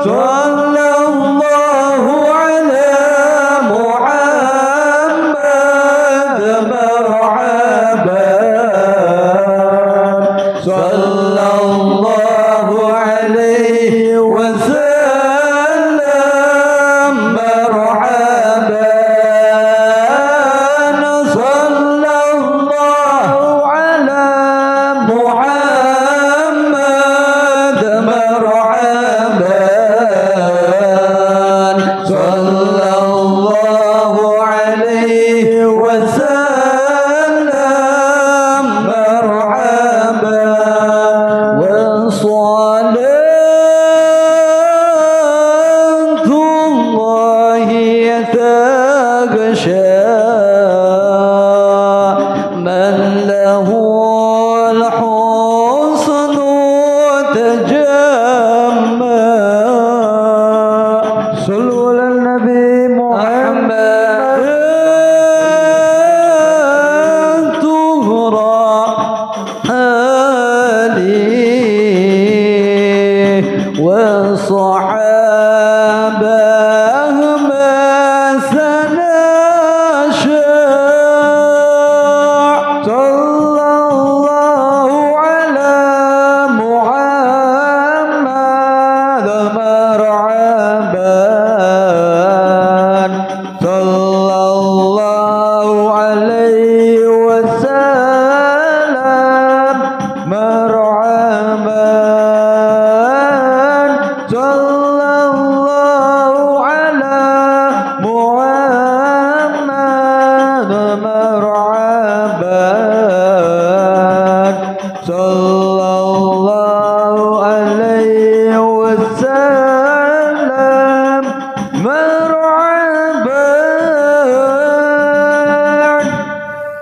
صلى الله على محمد مرحبا صلى الله عليه وسلم مرحبا صلى الله على محمد مرحبا صلى الله عليه وسلم مرحبا وصلاة الله تغشى من له الحسن تجمع صلوا على النبي محمد تغرى آله وصحابه ما سنشاء صلى الله على محمد مرحبا صلى الله عليه وسلم مرحبا صلى الله على محمد مرحبا صلى الله عليه وسلم مرحبا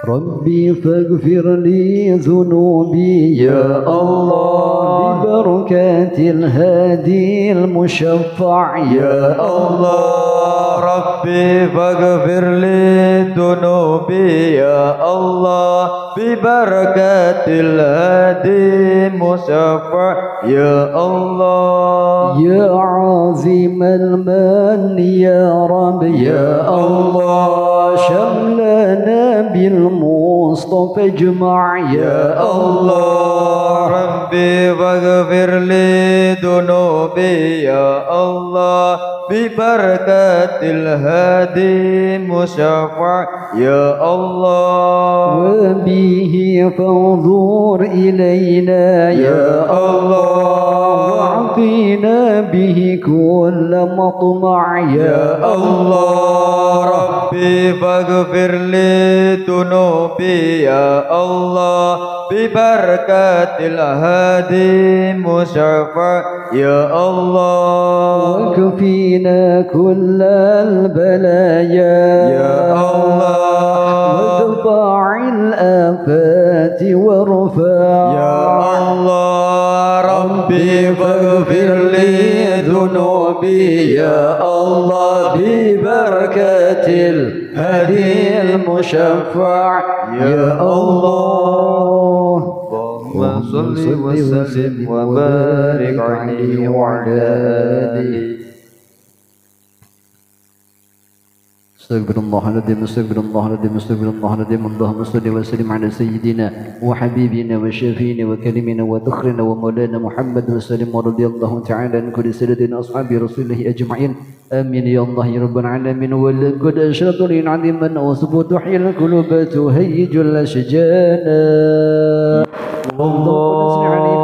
ربي فاغفر لي ذنوبي يا الله ببركات الهادي المشفع يا الله ربي فاغفر لي ذنوبي يا الله ببركة الهادي المشفع يا الله يا عظيم المن يا رب يا الله شملنا بالمصطفى اجمع يا الله ربي فاغفر لي ذنوبي يا الله ببركة الهادي المشفع يا الله وبه فانظر إلينا يا الله واعطينا به كل مطمع يا الله ربي فاغفر لي ذنوبي يا الله ببركة الهادي المشفع يا الله وكفينا كل البلايا يا الله وادفع الآفات وارفع يا الله ربي فاغفر لي ذنوبي يا الله ببركة الهادي المشفع يا الله اللهم صل وسلم وبارك عليه وعلى آله استغفر الله العظيم استغفر الله العظيم استغفر الله العظيم اللهم صل وسلم على سيدنا وحبيبنا وشفينا وكريمنا وذخرنا ومولانا محمد وسلم ورضي الله تعالى عن كل سيدنا اصحاب رسول الله اجمعين امين يا الله يا رب العالمين ولقد اشرت لي عظيما وثبوت تحيي القلوب تهيج الاشجان اللهم صل عليه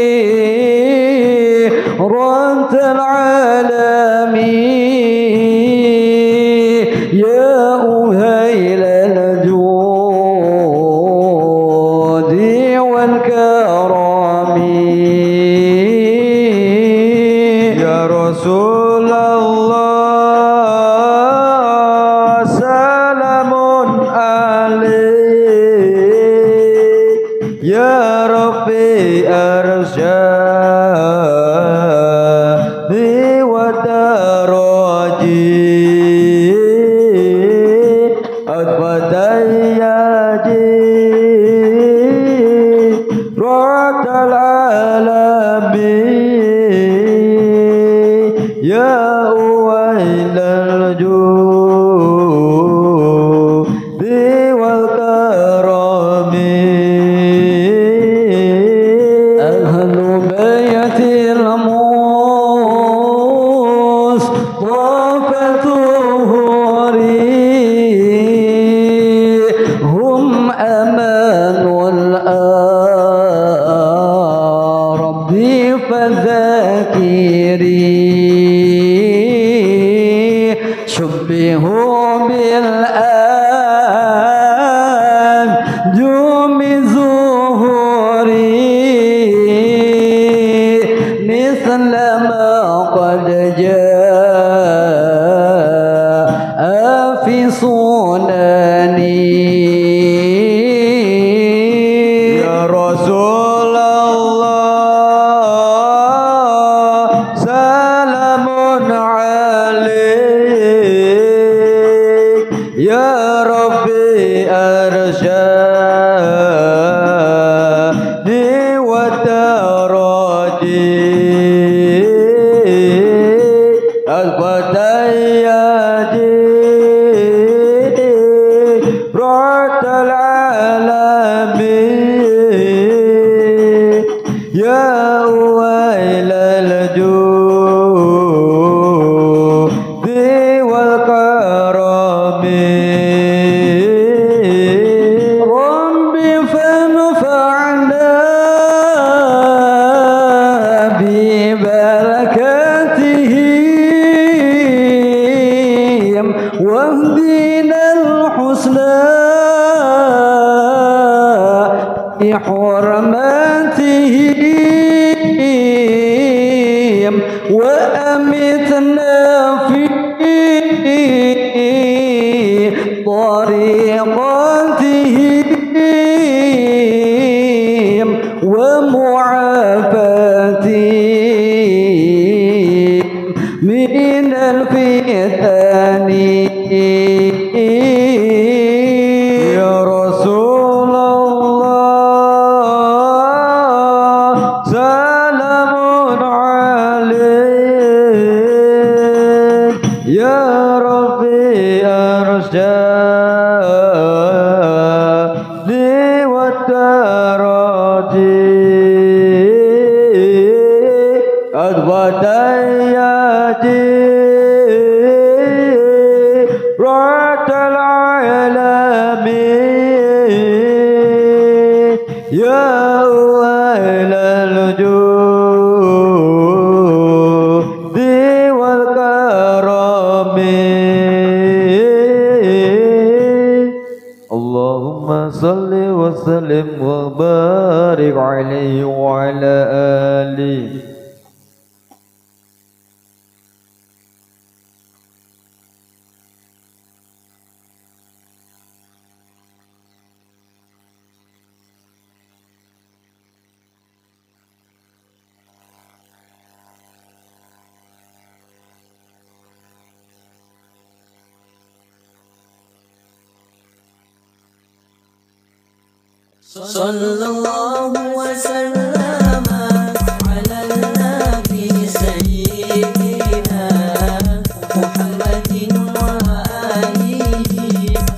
هيل الجود والكرم يا رسول الله سلام عليك يا ربي أرشدني ودرجي أثبت يدي رد العالمين يا أويل الجود والكرم أهل بيت المصطفى طهوري هم أمان الأرض فذاكري شبهوا بالأنجم زهوري مثل ما قد جاء في سنني يا رسول الله سلام عليك يا ربي أرشدني ودرجي أثبت يدي رد العالمين يا ويل الجود والكرم ربي فانفعنا ببركاتهم واهدنا الحسنى بحرماتهم وأمتنا في طريقتهم ومعافاتهم من الفتن يا رسول الله سلام عليك يا ربي أرشدني ودرجي أثبت يدي رد العالمين يا ويل الجود والكرم اللهم صل وسلم وبارك عليه وعلى آله صلى الله وسلم على النبي سيدنا محمد وآله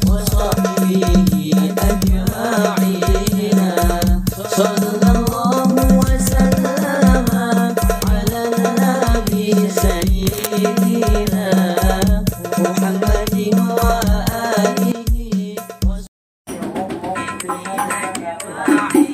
وصحبه أجمعين صلى الله وسلم على النبي سيدنا محمد وآله وصحبه أجمعين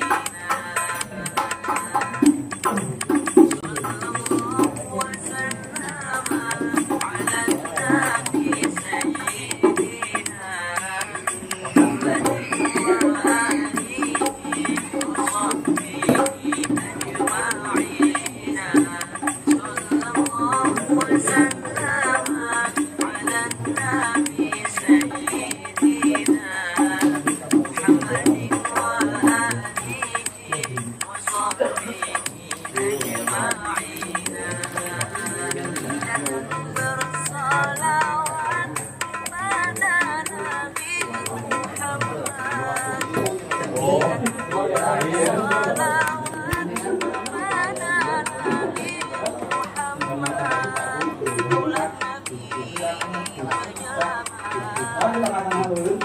Terima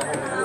kasih.